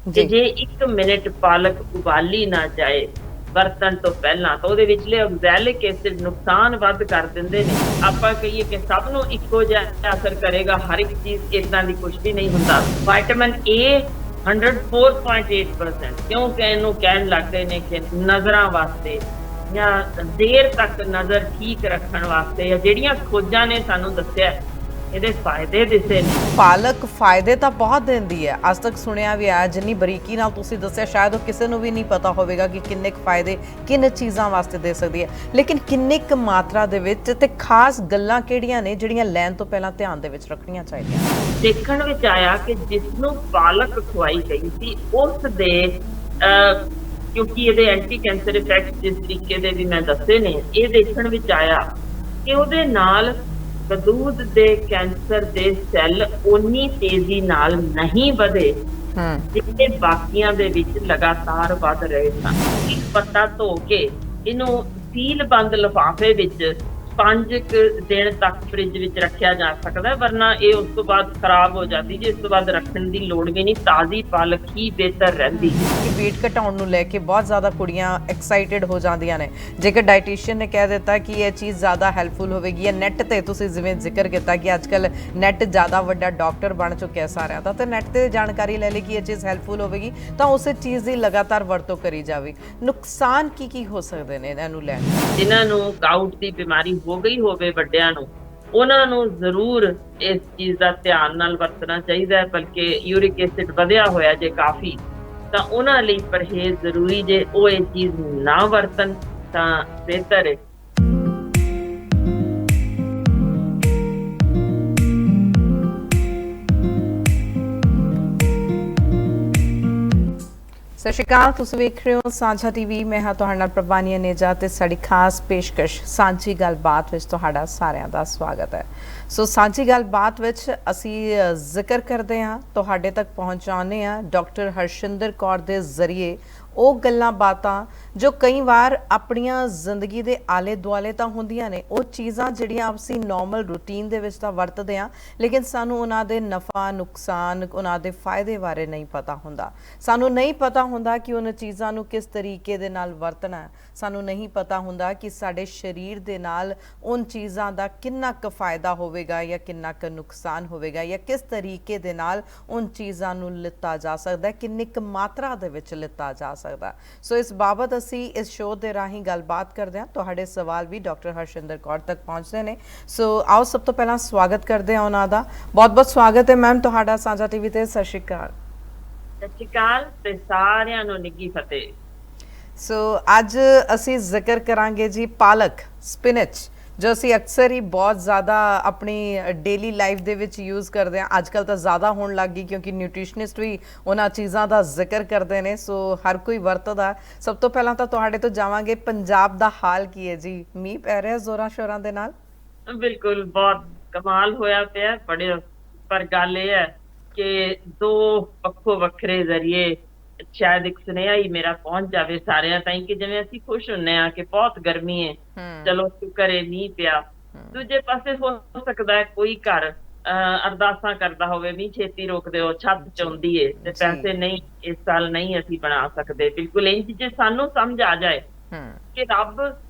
ਕਿ ਜੀ। ਜੇ 1 ਮਿੰਟ ਪਾਲਕ ਉਬਾਲੀ ਨਾ ਜਾਏ ਵਰਤਣ ਤੋਂ ਪਹਿਲਾਂ ਤਾਂ ਉਹਦੇ ਵਿਚਲੇ ਆਗਜ਼ੈਲਿਕ ਐਸਿਡ ਨੁਕਸਾਨ ਵੱਧ ਕਰ ਦਿੰਦੇ ਨੇ। ਆਪਾਂ ਕਹੀਏ ਕਿ ਸਭ ਨੂੰ ਇੱਕੋ ਜਿਹਾ ਅਸਰ ਕਰੇਗਾ, ਹਰ ਇੱਕ ਚੀਜ਼ ਇਦਾਂ ਦੀ ਕੁਝ ਵੀ ਨਹੀਂ ਹੁੰਦਾ। ਵਿਟਾਮਿਨ ਏ 104.8% ਕਿਉਂ ਇਹਨੂੰ ਕਹਿਣ ਲੱਗਦੇ ਨੇ ਕਿ ਨਜ਼ਰਾਂ ਵਾਸਤੇ ਜਾਂ ਦੇਰ ਤੱਕ ਨਜ਼ਰ ਠੀਕ ਰੱਖਣ ਵਾਸਤੇ, ਜਾਂ ਜਿਹੜੀਆਂ ਖੋਜਾਂ ਨੇ ਸਾਨੂੰ ਦੱਸਿਆ ਇਹਦੇ ਫਾਇਦੇ ਦਿਸੇ ਨੇ। ਪਾਲਕ ਫਾਇਦੇ ਤਾਂ ਬਹੁਤ ਦਿੰਦੀ ਹੈ, ਅੱਜ ਤੱਕ ਸੁਣਿਆ ਵੀ ਆ, ਜਿੰਨੀ ਬਰੀਕੀ ਨਾਲ ਤੁਸੀਂ ਦੱਸਿਆ ਸ਼ਾਇਦ ਉਹ ਕਿਸੇ ਨੂੰ ਵੀ ਨਹੀਂ ਪਤਾ ਹੋਵੇਗਾ ਕਿ ਕਿੰਨੇ ਕੁ ਫਾਇਦੇ ਕਿੰਨ ਚੀਜ਼ਾਂ ਵਾਸਤੇ ਦੇ ਸਕਦੀ ਹੈ। ਲੇਕਿਨ ਕਿੰਨੀ ਕੁ ਮਾਤਰਾ ਦੇ ਵਿੱਚ ਤੇ ਖਾਸ ਗੱਲਾਂ ਕਿਹੜੀਆਂ ਨੇ ਜਿਹੜੀਆਂ ਲੈਣ ਤੋਂ ਪਹਿਲਾਂ ਧਿਆਨ ਦੇ ਵਿੱਚ ਰੱਖਣੀਆਂ ਚਾਹੀਦੀਆਂ? ਦੇਖਣ ਵਿੱਚ ਆਇਆ ਕਿ ਜਿਸ ਨੂੰ ਪਾਲਕ ਖਵਾਈ ਗਈ ਸੀ ਉਸ ਦੇ ਕਿਉਂਕਿ ਇਹਦੇ ਐਂਟੀ ਕੈਂਸਰ ਇਫੈਕਟ ਜਿਸ ਤਰੀਕੇ ਦੇ ਵੀ ਮੈਂ ਦੱਸੇ ਨੇ, ਇਹ ਦੇਖਣ ਵਿੱਚ ਆਇਆ ਕਿ ਉਹਦੇ ਨਾਲ ਕਦੂਦ ਦੇ ਕੈਂਸਰ ਦੇ ਸੈੱਲ ਓਨੀ ਤੇਜ਼ੀ ਨਾਲ ਨਹੀਂ ਵਧੇ ਜਿੰਨੇ ਬਾਕੀਆਂ ਦੇ ਵਿੱਚ ਲਗਾਤਾਰ ਵੱਧ ਰਹੇ ਸਨ। ਇੱਕ ਪੱਤਾ ਧੋ ਕੇ ਇਹਨੂੰ ਸੀਲ ਬੰਦ ਲਿਫਾਫੇ ਵਿੱਚ 5 ਦਿਨ ਤੱਕ ਫ੍ਰਿਜ ਵਿੱਚ ਰੱਖਿਆ ਜਾ ਸਕਦਾ, ਵਰਨਾ ਇਹ ਉਸ ਤੋਂ ਬਾਅਦ ਖਰਾਬ ਹੋ ਜਾਂਦੀ ਜੀ। ਇਸ ਤੋਂ ਬਾਅਦ ਰੱਖਣ ਦੀ ਲੋੜ ਵੀ ਨਹੀਂ, ਤਾਜ਼ੀ ਪਾਲਕ ਹੀ ਬਿਹਤਰ ਰਹਿੰਦੀ ਹੈ। weight ਘਟਾਉਣ ਨੂੰ ਲੈ ਕੇ ਬਹੁਤ ਜ਼ਿਆਦਾ ਕੁੜੀਆਂ ਐਕਸਾਈਟਿਡ ਹੋ ਜਾਂਦੀਆਂ ਨੇ। ਜੇਕਰ ਡਾਈਟੀਸ਼ੀਅਨ ਨੇ ਕਹਿ ਦਿੱਤਾ ਕਿ ਇਹ ਚੀਜ਼ ਜ਼ਿਆਦਾ ਹੈਲਪਫੁਲ ਹੋਵੇਗੀ, ਜਾਂ ਨੈਟ ਤੇ ਤੁਸੀਂ ਜਿਵੇਂ ਜ਼ਿਕਰ ਕੀਤਾ ਕਿ ਅੱਜ ਕੱਲ ਨੈਟ ਜ਼ਿਆਦਾ ਵੱਡਾ ਡਾਕਟਰ ਬਣ ਚੁੱਕਿਆ ਸਾਰਿਆਂ ਦਾ, ਤੇ ਨੈਟ ਤੇ ਜਾਣਕਾਰੀ ਲੈ ਲਈ ਕਿ ਇਹ ਚੀਜ਼ ਹੈਲਪਫੁਲ ਹੋਵੇਗੀ ਤਾਂ ਉਸੇ ਚੀਜ਼ ਦੀ ਲਗਾਤਾਰ ਵਰਤੋਂ ਕਰੀ ਜਾਵੇ। ਨੁਕਸਾਨ ਕੀ ਹੋ ਸਕਦੇ ਨੇ ਇਹਨਾਂ ਨੂੰ ਲੈਣ? ਜਿਨ੍ਹਾਂ ਨੂੰ ਗਾਊਟ ਦੀ ਬਿਮਾਰੀ ਹੋ ਗਈ ਹੋਵੇ ਵੱਡਿਆਂ ਨੂੰ, ਉਹਨਾਂ ਨੂੰ ਜ਼ਰੂਰ ਇਸ ਚੀਜ਼ ਦਾ ਧਿਆਨ ਨਾਲ ਵਰਤਣਾ ਚਾਹੀਦਾ ਹੈ। ਬਲਕਿ ਯੂਰਿਕ ਐਸਿਡ ਵਧਿਆ ਹੋਇਆ ਜੇ ਕਾਫੀ, ਤਾਂ ਉਹਨਾਂ ਲਈ ਪਰਹੇਜ਼ ਜ਼ਰੂਰੀ। ਜੇ ਉਹ ਇਹ ਚੀਜ਼ ਨਾ ਵਰਤਣ ਤਾਂ ਬਿਹਤਰ ਹੈ। ਸਤਿ ਸ਼੍ਰੀ ਅਕਾਲ, ਤੁਸੀਂ ਵੇਖ ਰਹੇ ਹੋ ਸਾਂਝਾ ਟੀਵੀ। ਮੈਂ ਹਾਂ ਤੁਹਾਡੇ ਨਾਲ ਪ੍ਰਵਾਨੀਆ ਨੇਜਾ ਤੇ ਸਾਡੀ ਖਾਸ ਪੇਸ਼ਕਸ਼ ਸਾਂਝੀ ਗੱਲਬਾਤ ਵਿੱਚ ਤੁਹਾਡਾ ਸਾਰਿਆਂ ਦਾ ਸਵਾਗਤ ਹੈ। ਸੋ ਸਾਂਝੀ ਗੱਲਬਾਤ ਵਿੱਚ ਅਸੀਂ ਜ਼ਿਕਰ ਕਰਦੇ ਹਾਂ, ਤੁਹਾਡੇ ਤੱਕ ਪਹੁੰਚਾਉਂਦੇ ਹਾਂ ਡਾਕਟਰ ਹਰਸ਼ਿੰਦਰ ਕੌਰ ਦੇ ਜ਼ਰੀਏ ਉਹ ਗੱਲਾਂ ਬਾਤਾਂ ਜੋ ਕਈ ਵਾਰ ਆਪਣੀਆਂ ਜ਼ਿੰਦਗੀ ਦੇ ਆਲੇ ਦੁਆਲੇ ਤਾਂ ਹੁੰਦੀਆਂ ਨੇ, ਉਹ ਚੀਜ਼ਾਂ ਜਿਹੜੀਆਂ ਅਸੀਂ ਨੋਰਮਲ ਰੂਟੀਨ ਦੇ ਵਿੱਚ ਤਾਂ ਵਰਤਦੇ ਹਾਂ, ਲੇਕਿਨ ਸਾਨੂੰ ਉਹਨਾਂ ਦੇ ਨਫਾ ਨੁਕਸਾਨ, ਉਹਨਾਂ ਦੇ ਫਾਇਦੇ ਬਾਰੇ ਨਹੀਂ ਪਤਾ ਹੁੰਦਾ। ਸਾਨੂੰ ਨਹੀਂ ਪਤਾ ਹੁੰਦਾ ਕਿ ਉਹਨਾਂ ਚੀਜ਼ਾਂ ਨੂੰ ਕਿਸ ਤਰੀਕੇ ਦੇ ਨਾਲ ਵਰਤਣਾ। ਸਾਨੂੰ ਨਹੀਂ ਪਤਾ ਹੁੰਦਾ ਕਿ ਸਾਡੇ ਸਰੀਰ ਦੇ ਨਾਲ ਉਨ ਚੀਜ਼ਾਂ ਦਾ ਕਿੰਨਾ ਕੁ ਫਾਇਦਾ ਹੋਵੇਗਾ ਜਾਂ ਕਿੰਨਾ ਕੁ ਨੁਕਸਾਨ ਹੋਵੇਗਾ, ਜਾਂ ਕਿਸ ਤਰੀਕੇ ਦੇ ਨਾਲ ਉਨ ਚੀਜ਼ਾਂ ਨੂੰ ਲਿੱਤਾ ਜਾ ਸਕਦਾ, ਕਿੰਨੀ ਕੁ ਮਾਤਰਾ ਦੇ ਵਿੱਚ ਲਿੱਤਾ ਜਾ ਸਕਦਾ। ਸੋ ਇਸ ਬਾਬਤ ਅਸੀਂ ਇਸ ਸ਼ੋਅ ਦੇ ਰਾਹੀਂ ਗੱਲਬਾਤ ਕਰਦੇ ਹਾਂ। ਤੁਹਾਡੇ ਸਵਾਲ ਵੀ ਡਾਕਟਰ ਹਰਸ਼ਿੰਦਰ ਕੌਰ ਤੱਕ ਪਹੁੰਚਦੇ ਨੇ। ਸੋ ਆਓ ਸਭ ਤੋਂ ਪਹਿਲਾਂ ਸਵਾਗਤ ਕਰਦੇ ਹਾਂ ਉਹਨਾਂ ਦਾ। ਬਹੁਤ ਬਹੁਤ ਸਵਾਗਤ ਹੈ ਮੈਮ ਤੁਹਾਡਾ ਸਾਂਝਾ ਟੀਵੀ ਤੇ। ਸਤਿ ਸ਼੍ਰੀ ਅਕਾਲ। ਸਤਿ ਸ਼੍ਰੀ ਅਕਾਲ ਤੇ ਸਾਰਿਆਂ ਨੂੰ ਨਿੱਘੀ ਫਤਿਹ। ਸੋ ਅੱਜ ਅਸੀਂ ਜ਼ਿਕਰ ਕਰਾਂਗੇ ਜੀ ਪਾਲਕ, ਸਪਿਨਚ, ਜੋ ਅਸੀਂ ਅਕਸਰ ਹੀ ਬਹੁਤ ਜ਼ਿਆਦਾ ਆਪਣੀ ਡੇਲੀ ਲਾਈਫ ਦੇ ਵਿੱਚ ਯੂਜ਼ ਕਰਦੇ ਹਾਂ। ਅੱਜ ਕੱਲ੍ਹ ਤਾਂ ਜ਼ਿਆਦਾ ਹੋਣ ਲੱਗ ਗਈ ਕਿਉਂਕਿ ਨਿਊਟ੍ਰੀਸ਼ਨਿਸਟ ਵੀ ਉਹਨਾਂ ਚੀਜ਼ਾਂ ਦਾ ਜ਼ਿਕਰ ਕਰਦੇ ਨੇ, ਸੋ ਹਰ ਕੋਈ ਵਰਤਦਾ। ਸਭ ਤੋਂ ਪਹਿਲਾਂ ਤਾਂ ਤੁਹਾਡੇ ਤੋਂ ਜਾਵਾਂਗੇ, ਪੰਜਾਬ ਦਾ ਹਾਲ ਕੀ ਹੈ ਜੀ? ਮੀਂਹ ਪੈ ਰਿਹਾ ਜ਼ੋਰਾਂ ਸ਼ੋਰਾਂ ਦੇ ਨਾਲ? ਬਿਲਕੁਲ, ਬਹੁਤ ਕਮਾਲ ਹੋਇਆ ਪਿਆ ਬੜੇ। ਪਰ ਗੱਲ ਇਹ ਹੈ ਕਿ ਦੋ ਵੱਖੋ ਵੱਖਰੇ ਜ਼ਰੀਏ ਸ਼ਾਇਦ ਇੱਕ ਸੁਨੇਹਾ ਹੀ ਮੇਰਾ ਪਹੁੰਚ ਜਾਵੇ ਸਾਰਿਆਂ ਤਾਈਂ ਕਿ ਜਿਵੇਂ ਅਸੀਂ ਖੁਸ਼ ਹੁੰਨੇ ਆ ਕਿ ਬਹੁਤ ਗਰਮੀ ਹੈ, ਚਲੋ ਸ਼ੁਕਰ ਹੈ ਮੀਂਹ ਪਿਆ। ਦੂਜੇ ਪਾਸੇ ਹੋ ਸਕਦਾ ਹੈ ਕੋਈ ਘਰ ਅਰਦਾਸਾਂ ਕਰਦਾ ਹੋਵੇ ਮੀਂਹ ਛੇਤੀ ਰੋਕ ਦਿਓ, ਛੱਤ ਚਾਹੁੰਦੀ ਏ ਤੇ ਪੈਸੇ ਨਹੀਂ, ਇਸ ਸਾਲ ਨਹੀਂ ਅਸੀਂ ਬਣਾ ਸਕਦੇ। ਬਿਲਕੁਲ ਇੰਝ ਜੇ ਸਾਨੂੰ ਸਮਝ ਆ ਜਾਏ ਕਿ ਰੱਬ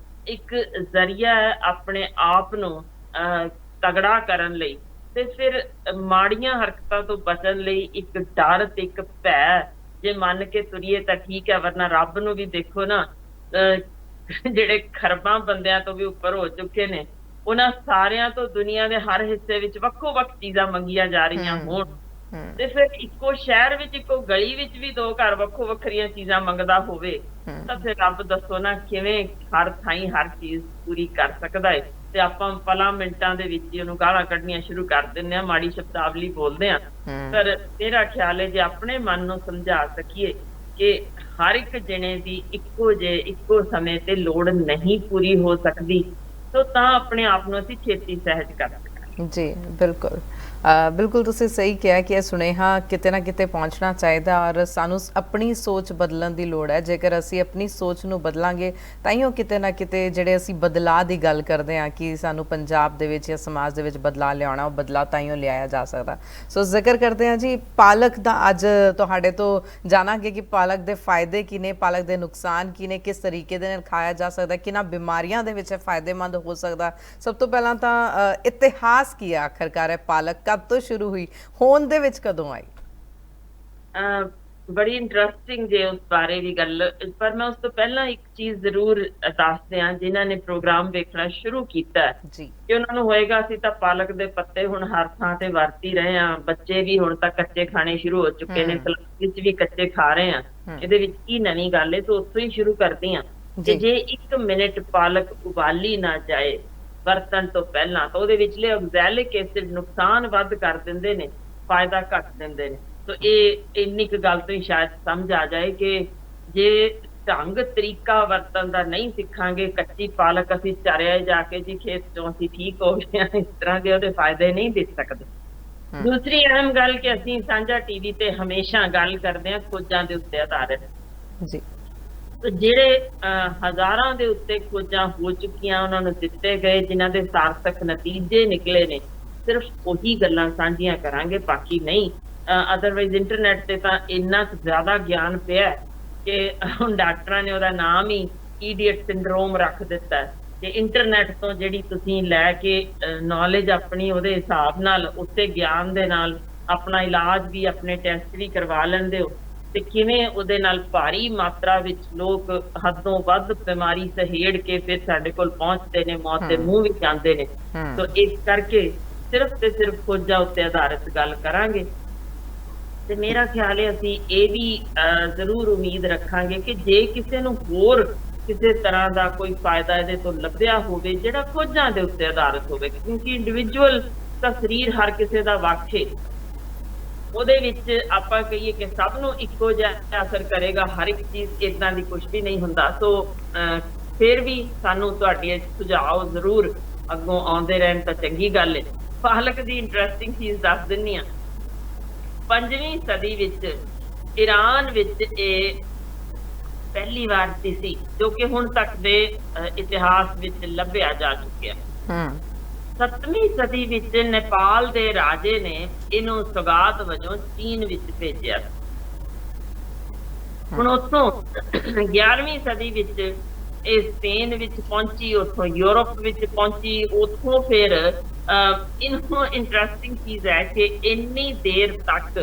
ਇੱਕ ਜ਼ਰੀਆ ਹੈ ਆਪਣੇ ਆਪ ਨੂੰ ਤਗੜਾ ਕਰਨ ਲਈ, ਤੇ ਫਿਰ ਮਾੜੀਆਂ ਹਰਕਤਾਂ ਤੋਂ ਬਚਣ ਲਈ ਇੱਕ ਡਰ ਤੇ ਇੱਕ ਭੈ ਜੇ ਮੰਨ ਕੇ ਤੁਰੀਏ ਤਾਂ ਠੀਕ ਹੈ। ਵਰਨਾ ਰੱਬ ਨੂੰ ਵੀ ਦੇਖੋ ਨਾ, ਜਿਹੜੇ ਖਰਬਾਂ ਬੰਦਿਆਂ ਤੋਂ ਵੀ ਉੱਪਰ ਹੋ ਚੁੱਕੇ ਨੇ, ਉਹਨਾਂ ਸਾਰਿਆਂ ਤੋਂ ਦੁਨੀਆ ਦੇ ਹਰ ਹਿੱਸੇ ਵਿੱਚ ਵੱਖੋ ਵੱਖ ਚੀਜ਼ਾਂ ਮੰਗੀਆਂ ਜਾ ਰਹੀਆਂ ਹੋਣ, ਤੇ ਫਿਰ ਇੱਕੋ ਸ਼ਹਿਰ ਵਿੱਚ ਇੱਕੋ ਗਲੀ ਵਿੱਚ ਵੀ ਦੋ ਘਰ ਵੱਖੋ ਵੱਖਰੀਆਂ ਚੀਜ਼ਾਂ ਮੰਗਦਾ ਹੋਵੇ ਤਾਂ ਫਿਰ ਰੱਬ ਦੱਸੋ ਨਾ ਕਿਵੇਂ ਹਰ ਥਾਈਂ ਹਰ ਚੀਜ਼ ਪੂਰੀ ਕਰ ਸਕਦਾ ਹੈ। ਤੇ ਆਪਾਂ ਪਲਾਂ ਮਿੰਟਾਂ ਦੇ ਵਿੱਚ ਹੀ ਉਹਨੂੰ ਗਾਲਾਂ ਕੱਢਣੀਆਂ ਸ਼ੁਰੂ ਕਰ ਦਿੰਦੇ ਹਾਂ, ਮਾੜੀ ਸ਼ਬਦਾਵਲੀ ਬੋਲਦੇ ਹਾਂ। ਪਰ ਮੇਰਾ ਖਿਆਲ ਹੈ ਜੇ ਆਪਣੇ ਮਨ ਨੂੰ ਸਮਝਾ ਸਕੀਏ ਕਿ ਹਰ ਇੱਕ ਜਣੇ ਦੀ ਇੱਕੋ ਜੇ ਇੱਕੋ ਸਮੇਂ ਤੇ ਲੋੜ ਨਹੀਂ ਪੂਰੀ ਹੋ ਸਕਦੀ, ਤਾਂ ਆਪਣੇ ਆਪ ਨੂੰ ਅਸੀਂ ਛੇਤੀ ਸਹਿਜ ਕਰ ਸਕਦੇ। ਜੀ ਬਿਲਕੁਲ। ਬਿਲਕੁਲ ਤੁਸੀਂ ਸਹੀ ਕਿਹਾ ਕਿ ਇਹ ਸੁਨੇਹਾ ਕਿਤੇ ਨਾ ਕਿਤੇ ਪਹੁੰਚਣਾ ਚਾਹੀਦਾ ਔਰ ਸਾਨੂੰ ਆਪਣੀ ਸੋਚ ਬਦਲਣ ਦੀ ਲੋੜ ਹੈ। ਜੇਕਰ ਅਸੀਂ ਆਪਣੀ ਸੋਚ ਨੂੰ ਬਦਲਾਂਗੇ ਤਾਂ ਹੀ ਉਹ ਕਿਤੇ ਨਾ ਕਿਤੇ ਜਿਹੜੇ ਅਸੀਂ ਬਦਲਾਅ ਦੀ ਗੱਲ ਕਰਦੇ ਹਾਂ ਕਿ ਸਾਨੂੰ ਪੰਜਾਬ ਦੇ ਵਿੱਚ ਜਾਂ ਸਮਾਜ ਦੇ ਵਿੱਚ ਬਦਲਾਅ ਲਿਆਉਣਾ, ਉਹ ਬਦਲਾਅ ਤਾਂ ਹੀ ਉਹ ਲਿਆਇਆ ਜਾ ਸਕਦਾ। ਸੋ ਜ਼ਿਕਰ ਕਰਦੇ ਹਾਂ ਜੀ ਪਾਲਕ ਦਾ। ਅੱਜ ਤੁਹਾਡੇ ਤੋਂ ਜਾਣਾਂਗੇ ਕਿ ਪਾਲਕ ਦੇ ਫਾਇਦੇ ਕੀ ਨੇ, ਪਾਲਕ ਦੇ ਨੁਕਸਾਨ ਕੀ ਨੇ, ਕਿਸ ਤਰੀਕੇ ਦੇ ਨਾਲ ਖਾਇਆ ਜਾ ਸਕਦਾ, ਕਿਹਨਾਂ ਬਿਮਾਰੀਆਂ ਦੇ ਵਿੱਚ ਫਾਇਦੇਮੰਦ ਹੋ ਸਕਦਾ। ਸਭ ਤੋਂ ਪਹਿਲਾਂ ਤਾਂ ਇਤਿਹਾਸ ਕੀ ਹੈ ਆਖਰਕਾਰ ਹੈ ਪਾਲਕ ਕਦ ਤੋਂ ਸ਼ੁਰੂ ਹੋਈ, ਹੋਂਦ ਦੇ ਵਿੱਚ ਕਦੋਂ ਆਈ? ਬੜੀ ਇੰਟਰਸਟਿੰਗ ਜੇ ਉਸ ਬਾਰੇ ਵੀ ਗੱਲ, ਪਰ ਮੈਂ ਉਸ ਤੋਂ ਪਹਿਲਾਂ ਇੱਕ ਚੀਜ਼ ਜ਼ਰੂਰ ਦੱਸ ਦਿਆਂ। ਜਿਨ੍ਹਾਂ ਨੇ ਪ੍ਰੋਗਰਾਮ ਵੇਖਣਾ ਸ਼ੁਰੂ ਕੀਤਾ ਜੀ ਕਿ ਉਹਨਾਂ ਨੂੰ ਹੋਏਗਾ ਅਸੀਂ ਤਾਂ ਪਾਲਕ ਦੇ ਪੱਤੇ ਹੁਣ ਹਰ ਥਾਂ ਤੇ ਵਰਤ ਹੀ ਰਹੇ ਹਾਂ, ਬੱਚੇ ਵੀ ਹੁਣ ਤਾਂ ਕੱਚੇ ਖਾਣੇ ਸ਼ੁਰੂ ਹੋ ਚੁੱਕੇ ਨੇ, ਕਲਾਸ ਵਿੱਚ ਵੀ ਕੱਚੇ ਖਾ ਰਹੇ ਆ, ਇਹਦੇ ਵਿੱਚ ਕੀ ਨਵੀਂ ਗੱਲ ਹੈ? ਤਾਂ ਉੱਥੋਂ ਹੀ ਸ਼ੁਰੂ ਕਰਦੀ ਹਾਂ ਕਿ ਜੇ 1 ਮਿੰਟ ਪਾਲਕ ਉਬਾਲੀ ਨਾ ਜਾਏ ਵਰਤਣ ਤੋਂ ਪਹਿਲਾਂ ਤਾਂ ਉਹਦੇ ਵਿਚਲੇ ਆਕਜ਼ੈਲਿਕ ਐਸਿਡ ਨੁਕਸਾਨ ਵੱਧ ਕਰ ਦਿੰਦੇ ਨੇ, ਫਾਇਦਾ ਘੱਟ ਦਿੰਦੇ ਨੇ। ਤਾਂ ਇਹ ਇੰਨੀ ਕੁ ਗੱਲ ਤੋਂ ਹੀ ਸ਼ਾਇਦ ਸਮਝ ਆ ਜਾਏ ਕਿ ਜੇ ਢੰਗ ਤਰੀਕਾ ਵਰਤਣ ਦਾ ਨਹੀਂ ਸਿੱਖਾਂਗੇ, ਕੱਚੀ ਪਾਲਕ ਅਸੀਂ ਚਾਰਿਆ ਜਾ ਕੇ ਜੀ ਖੇਤ ਚੋਂ ਅਸੀਂ ਠੀਕ ਹੋ ਗਏ ਹਾਂ, ਇਸ ਤਰ੍ਹਾਂ ਦੇ ਉਹਦੇ ਫਾਇਦੇ ਨਹੀਂ ਦੇ ਸਕਦੇ। ਦੂਸਰੀ ਅਹਿਮ ਗੱਲ ਕਿ ਅਸੀਂ ਸਾਂਝਾ ਟੀਵੀ ਤੇ ਹਮੇਸ਼ਾ ਗੱਲ ਕਰਦੇ ਹਾਂ ਖੋਜਾਂ ਦੇ ਉੱਤੇ ਆਧਾਰਿਤ ਜੀ। ਜਿਹੜੇ ਹਜ਼ਾਰਾਂ ਦੇ ਉੱਤੇ ਖੋਜਾਂ ਹੋ ਚੁੱਕੀਆਂ, ਉਹਨਾਂ ਨੂੰ ਦਿੱਤੇ ਗਏ ਜਿਨ੍ਹਾਂ ਦੇ ਸਾਰਥਕ ਨਤੀਜੇ ਨਿਕਲੇ ਨੇ, ਸਿਰਫ ਉਹੀ ਗੱਲਾਂ ਸਾਂਝੀਆਂ ਕਰਾਂਗੇ, ਬਾਕੀ ਨਹੀਂ। ਅਦਰਵਾਈਜ਼ ਇੰਟਰਨੈਟ ਤੇ ਤਾਂ ਇੰਨਾ ਕੁ ਜ਼ਿਆਦਾ ਗਿਆਨ ਪਿਆ ਕਿ ਹੁਣ ਡਾਕਟਰਾਂ ਨੇ ਉਹਦਾ ਨਾਮ ਹੀ ਈਡੀਅਟ ਸਿੰਡਰੋਮ ਰੱਖ ਦਿੱਤਾ ਹੈ ਕਿ ਇੰਟਰਨੈਟ ਤੋਂ ਜਿਹੜੀ ਤੁਸੀਂ ਲੈ ਕੇ ਨੌਲੇਜ ਆਪਣੀ ਉਹਦੇ ਹਿਸਾਬ ਨਾਲ, ਉੱਤੇ ਗਿਆਨ ਦੇ ਨਾਲ ਆਪਣਾ ਇਲਾਜ ਵੀ, ਆਪਣੇ ਟੈਸਟ ਵੀ ਕਰਵਾ ਲੈਂਦੇ ਹੋ, ਤੇ ਕਿਵੇਂ ਉਹਦੇ ਨਾਲ ਭਾਰੀ ਮਾਤਰਾ ਵਿੱਚ ਲੋਕ ਹੱਦੋਂ ਵੱਧ ਬਿਮਾਰੀ ਸਹੇੜ ਕੇ ਫਿਰ ਸਾਡੇ ਕੋਲ ਪਹੁੰਚਦੇ ਨੇ, ਮੌਤ ਦੇ ਮੂੰਹ ਵਿੱਚ ਜਾਂਦੇ ਨੇ। ਸੋ ਇਸ ਕਰਕੇ ਸਿਰਫ ਤੇ ਸਿਰਫ ਖੋਜਾਂ ਉੱਤੇ ਆਧਾਰਿਤ ਗੱਲ ਕਰਾਂਗੇ। ਤੇ ਮੇਰਾ ਖਿਆਲ ਹੈ ਅਸੀਂ ਇਹ ਵੀ ਜ਼ਰੂਰ ਉਮੀਦ ਰੱਖਾਂਗੇ ਕਿ ਜੇ ਕਿਸੇ ਨੂੰ ਹੋਰ ਕਿਸੇ ਤਰ੍ਹਾਂ ਦਾ ਕੋਈ ਫਾਇਦਾ ਇਹਦੇ ਤੋਂ ਲੱਭਿਆ ਹੋਵੇ ਜਿਹੜਾ ਖੋਜਾਂ ਦੇ ਉੱਤੇ ਆਧਾਰਿਤ ਹੋਵੇ, ਕਿਉਂਕਿ ਇੰਡੀਵਿਜੂਅਲ ਦਾ ਸਰੀਰ ਹਰ ਕਿਸੇ ਦਾ ਵੱਖ ਹੈ, ਉਹਦੇ ਵਿੱਚ ਆਪਾਂ ਕਹੀਏ ਕਿ ਸਭ ਨੂੰ ਇੱਕੋ ਜਿਹਾ ਅਸਰ ਕਰੇਗਾ, ਹਰ ਇੱਕ ਚੀਜ਼ ਇਦਾਂ ਦੀ ਕੁਝ ਵੀ ਨਹੀਂ ਹੁੰਦਾ। ਸੋ ਫਿਰ ਵੀ ਸਾਨੂੰ ਤੁਹਾਡੇ ਸੁਝਾਅ ਜ਼ਰੂਰ ਅੱਗੋਂ ਆਉਂਦੇ ਰਹਿਣ ਤਾਂ ਚੰਗੀ ਗੱਲ ਹੈ। ਪਾਲਕ ਦੀ ਇੰਟਰਸਟਿੰਗ ਚੀਜ਼ ਦੱਸ ਦਿੰਨੀ ਆ। 5ਵੀਂ ਸਦੀ ਵਿੱਚ ਈਰਾਨ ਵਿੱਚ ਇਹ ਪਹਿਲੀ ਵਾਰ ਸੀ ਜੋ ਕਿ ਹੁਣ ਤੱਕ ਦੇ ਇਤਿਹਾਸ ਵਿੱਚ ਲੱਭਿਆ ਜਾ ਚੁੱਕਿਆ। 7ਵੀਂ ਸਦੀ ਵਿੱਚ ਨੇਪਾਲ ਦੇ ਰਾਜੇ ਨੇ ਇਹਨੂੰ ਸੁਗਾਤ ਵਜੋਂ ਚੀਨ ਵਿੱਚ ਭੇਜਿਆ। ਹੁਣ ਉੱਥੋਂ 11ਵੀਂ ਸਦੀ ਵਿੱਚ ਇਹ ਸਪੇਨ ਵਿੱਚ ਪਹੁੰਚੀ, ਉੱਥੋਂ ਯੂਰਪ ਵਿੱਚ ਪਹੁੰਚੀ, ਉੱਥੋਂ ਫਿਰ ਇਹਨੂੰ ਇੰਟਰਸਟਿੰਗ ਚੀਜ਼ ਹੈ ਕਿ ਇੰਨੀ ਦੇਰ ਤੱਕ,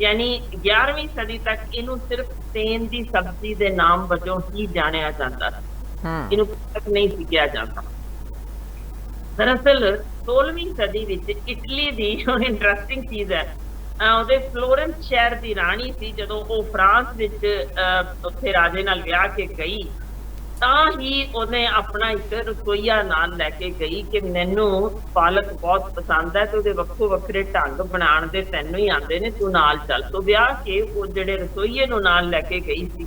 ਯਾਨੀ 11ਵੀਂ ਸਦੀ ਤੱਕ ਇਹਨੂੰ ਸਿਰਫ ਸਪੇਨ ਦੀ ਸਬਜ਼ੀ ਦੇ ਨਾਮ ਵਜੋਂ ਹੀ ਜਾਣਿਆ ਜਾਂਦਾ ਸੀ, ਇਹਨੂੰ ਤੱਕ ਨਹੀਂ ਸੀ ਕਿਹਾ ਜਾਂਦਾ। ਦਰਅਸਲ 16ਵੀਂ ਸਦੀ ਵਿੱਚ ਇਟਲੀ ਦੀ ਇੰਟਰਸਟਿੰਗ ਚੀਜ਼ ਹੈ, ਉਹਦੇ ਫਲੋਰੈਂਸ ਸ਼ਹਿਰ ਦੀ ਰਾਣੀ ਸੀ, ਜਦੋਂ ਉਹ ਫਰਾਂਸ ਵਿੱਚ ਉੱਥੇ ਰਾਜੇ ਨਾਲ ਵਿਆਹ ਕੇ ਗਈ ਤਾਂ ਹੀ ਉਹਨੇ ਆਪਣਾ ਇੱਕ ਰਸੋਈਆ ਨਾਲ ਲੈ ਕੇ ਗਈ ਕਿ ਮੈਨੂੰ ਪਾਲਕ ਬਹੁਤ ਪਸੰਦ ਹੈ ਤੇ ਉਹਦੇ ਵੱਖੋ ਵੱਖਰੇ ਢੰਗ ਬਣਾਉਣ ਦੇ ਤੈਨੂੰ ਹੀ ਆਉਂਦੇ ਨੇ, ਤੂੰ ਨਾਲ ਚੱਲ। ਤੋਂ ਵਿਆਹ ਕੇ ਉਹ ਜਿਹੜੇ ਰਸੋਈਏ ਨੂੰ ਨਾਲ ਲੈ ਕੇ ਗਈ ਸੀ,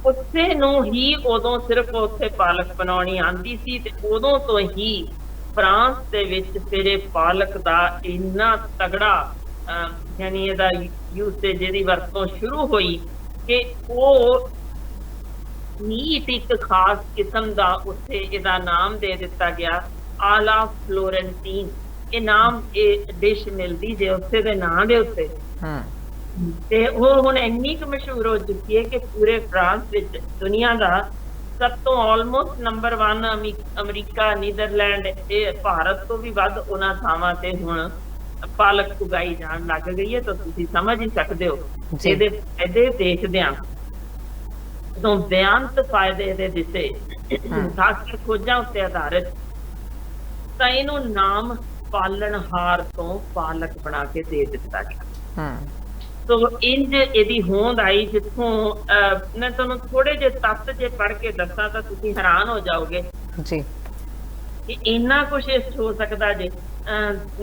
ਉੱਥੇ ਨੂੰ ਹੀ ਉਦੋਂ ਸਿਰਫ ਉੱਥੇ ਪਾਲਕ ਬਣਾਉਣੀ ਆਉਂਦੀ ਸੀ, ਤੇ ਉਦੋਂ ਤੋਂ ਹੀ ਫਰਾਂਸ ਦੇ ਵਿੱਚ ਫਿਰ ਪਾਲਕ ਦਾ ਇੰਨਾ ਤਗੜਾ ਯਾਨੀ ਇਹਦਾ ਯੂਸੇਜ, ਇਹਦੀ ਵਰਤੋਂ ਸ਼ੁਰੂ ਹੋਈ ਕਿ ਉਹ ਮੀਟ ਇੱਕ ਖਾਸ ਕਿਸਮ ਦਾ ਉੱਥੇ ਇਹਦਾ ਨਾਮ ਦੇ ਦਿੱਤਾ ਗਿਆ, ਆਲਾ ਫਲੋਰੈਂਟੀਨ। ਇਹ ਨਾਮ, ਇਹ ਡਿਸ਼ ਮਿਲਦੀ ਜੇ ਉੱਥੇ ਦੇ ਨਾਂ ਦੇ ਉੱਤੇ, ਤੇ ਉਹ ਹੁਣ ਇੰਨੀ ਕੁ ਮਸ਼ਹੂਰ ਹੋ ਚੁੱਕੀ ਹੈ ਕਿ ਪੂਰੇ ਫਰਾਂਸ ਵਿੱਚ ਦੁਨੀਆ ਦਾ ਸਭ ਤੋਂ ਆਲਮੋਸਟ ਨੰਬਰ 1 ਅਮਰੀਕਾ, ਨੀਦਰਲੈਂਡ, ਇਹ ਭਾਰਤ ਤੋਂ ਵੀ ਵੱਧ ਉਹਨਾਂ ਥਾਵਾਂ ਤੇ ਹੁਣ ਪਾਲਕ ਉਗਾਈ ਜਾਣ ਲੱਗ ਗਈ ਹੈ। ਤਾਂ ਤੁਸੀਂ ਸਮਝ ਹੀ ਸਕਦੇ ਹੋ ਇਹਦੇ ਫਾਇਦੇ ਦੇਖਦਿਆਂ ਜਦੋਂ ਬੇਅੰਤ ਫਾਇਦੇ ਇਹਦੇ ਦਿੱਤੇ, ਖਾਸ ਕਰ ਖੋਜਾਂ ਉੱਤੇ ਆਧਾਰਿਤ, ਤਾਂ ਇਹਨੂੰ ਨਾਮ ਪਾਲਣਹਾਰ ਤੋਂ ਪਾਲਕ ਬਣਾ ਕੇ ਦੇ ਦਿੱਤਾ ਗਿਆ। ਸੋ ਇੰਜ ਇਹਦੀ ਹੋਂਦ ਆਈ, ਜਿੱਥੋਂ ਮੈਂ ਤੁਹਾਨੂੰ ਥੋੜੇ ਜਿਹੇ ਤੱਤ ਜੇ ਪੜ੍ਹ ਕੇ ਦੱਸਾਂ ਤਾਂ ਤੁਸੀਂ ਹੈਰਾਨ ਹੋ ਜਾਓਗੇ ਜੀ ਕਿ ਇੰਨਾ ਕੁਛ ਇਸ ਹੋ ਸਕਦਾ ਜੇ।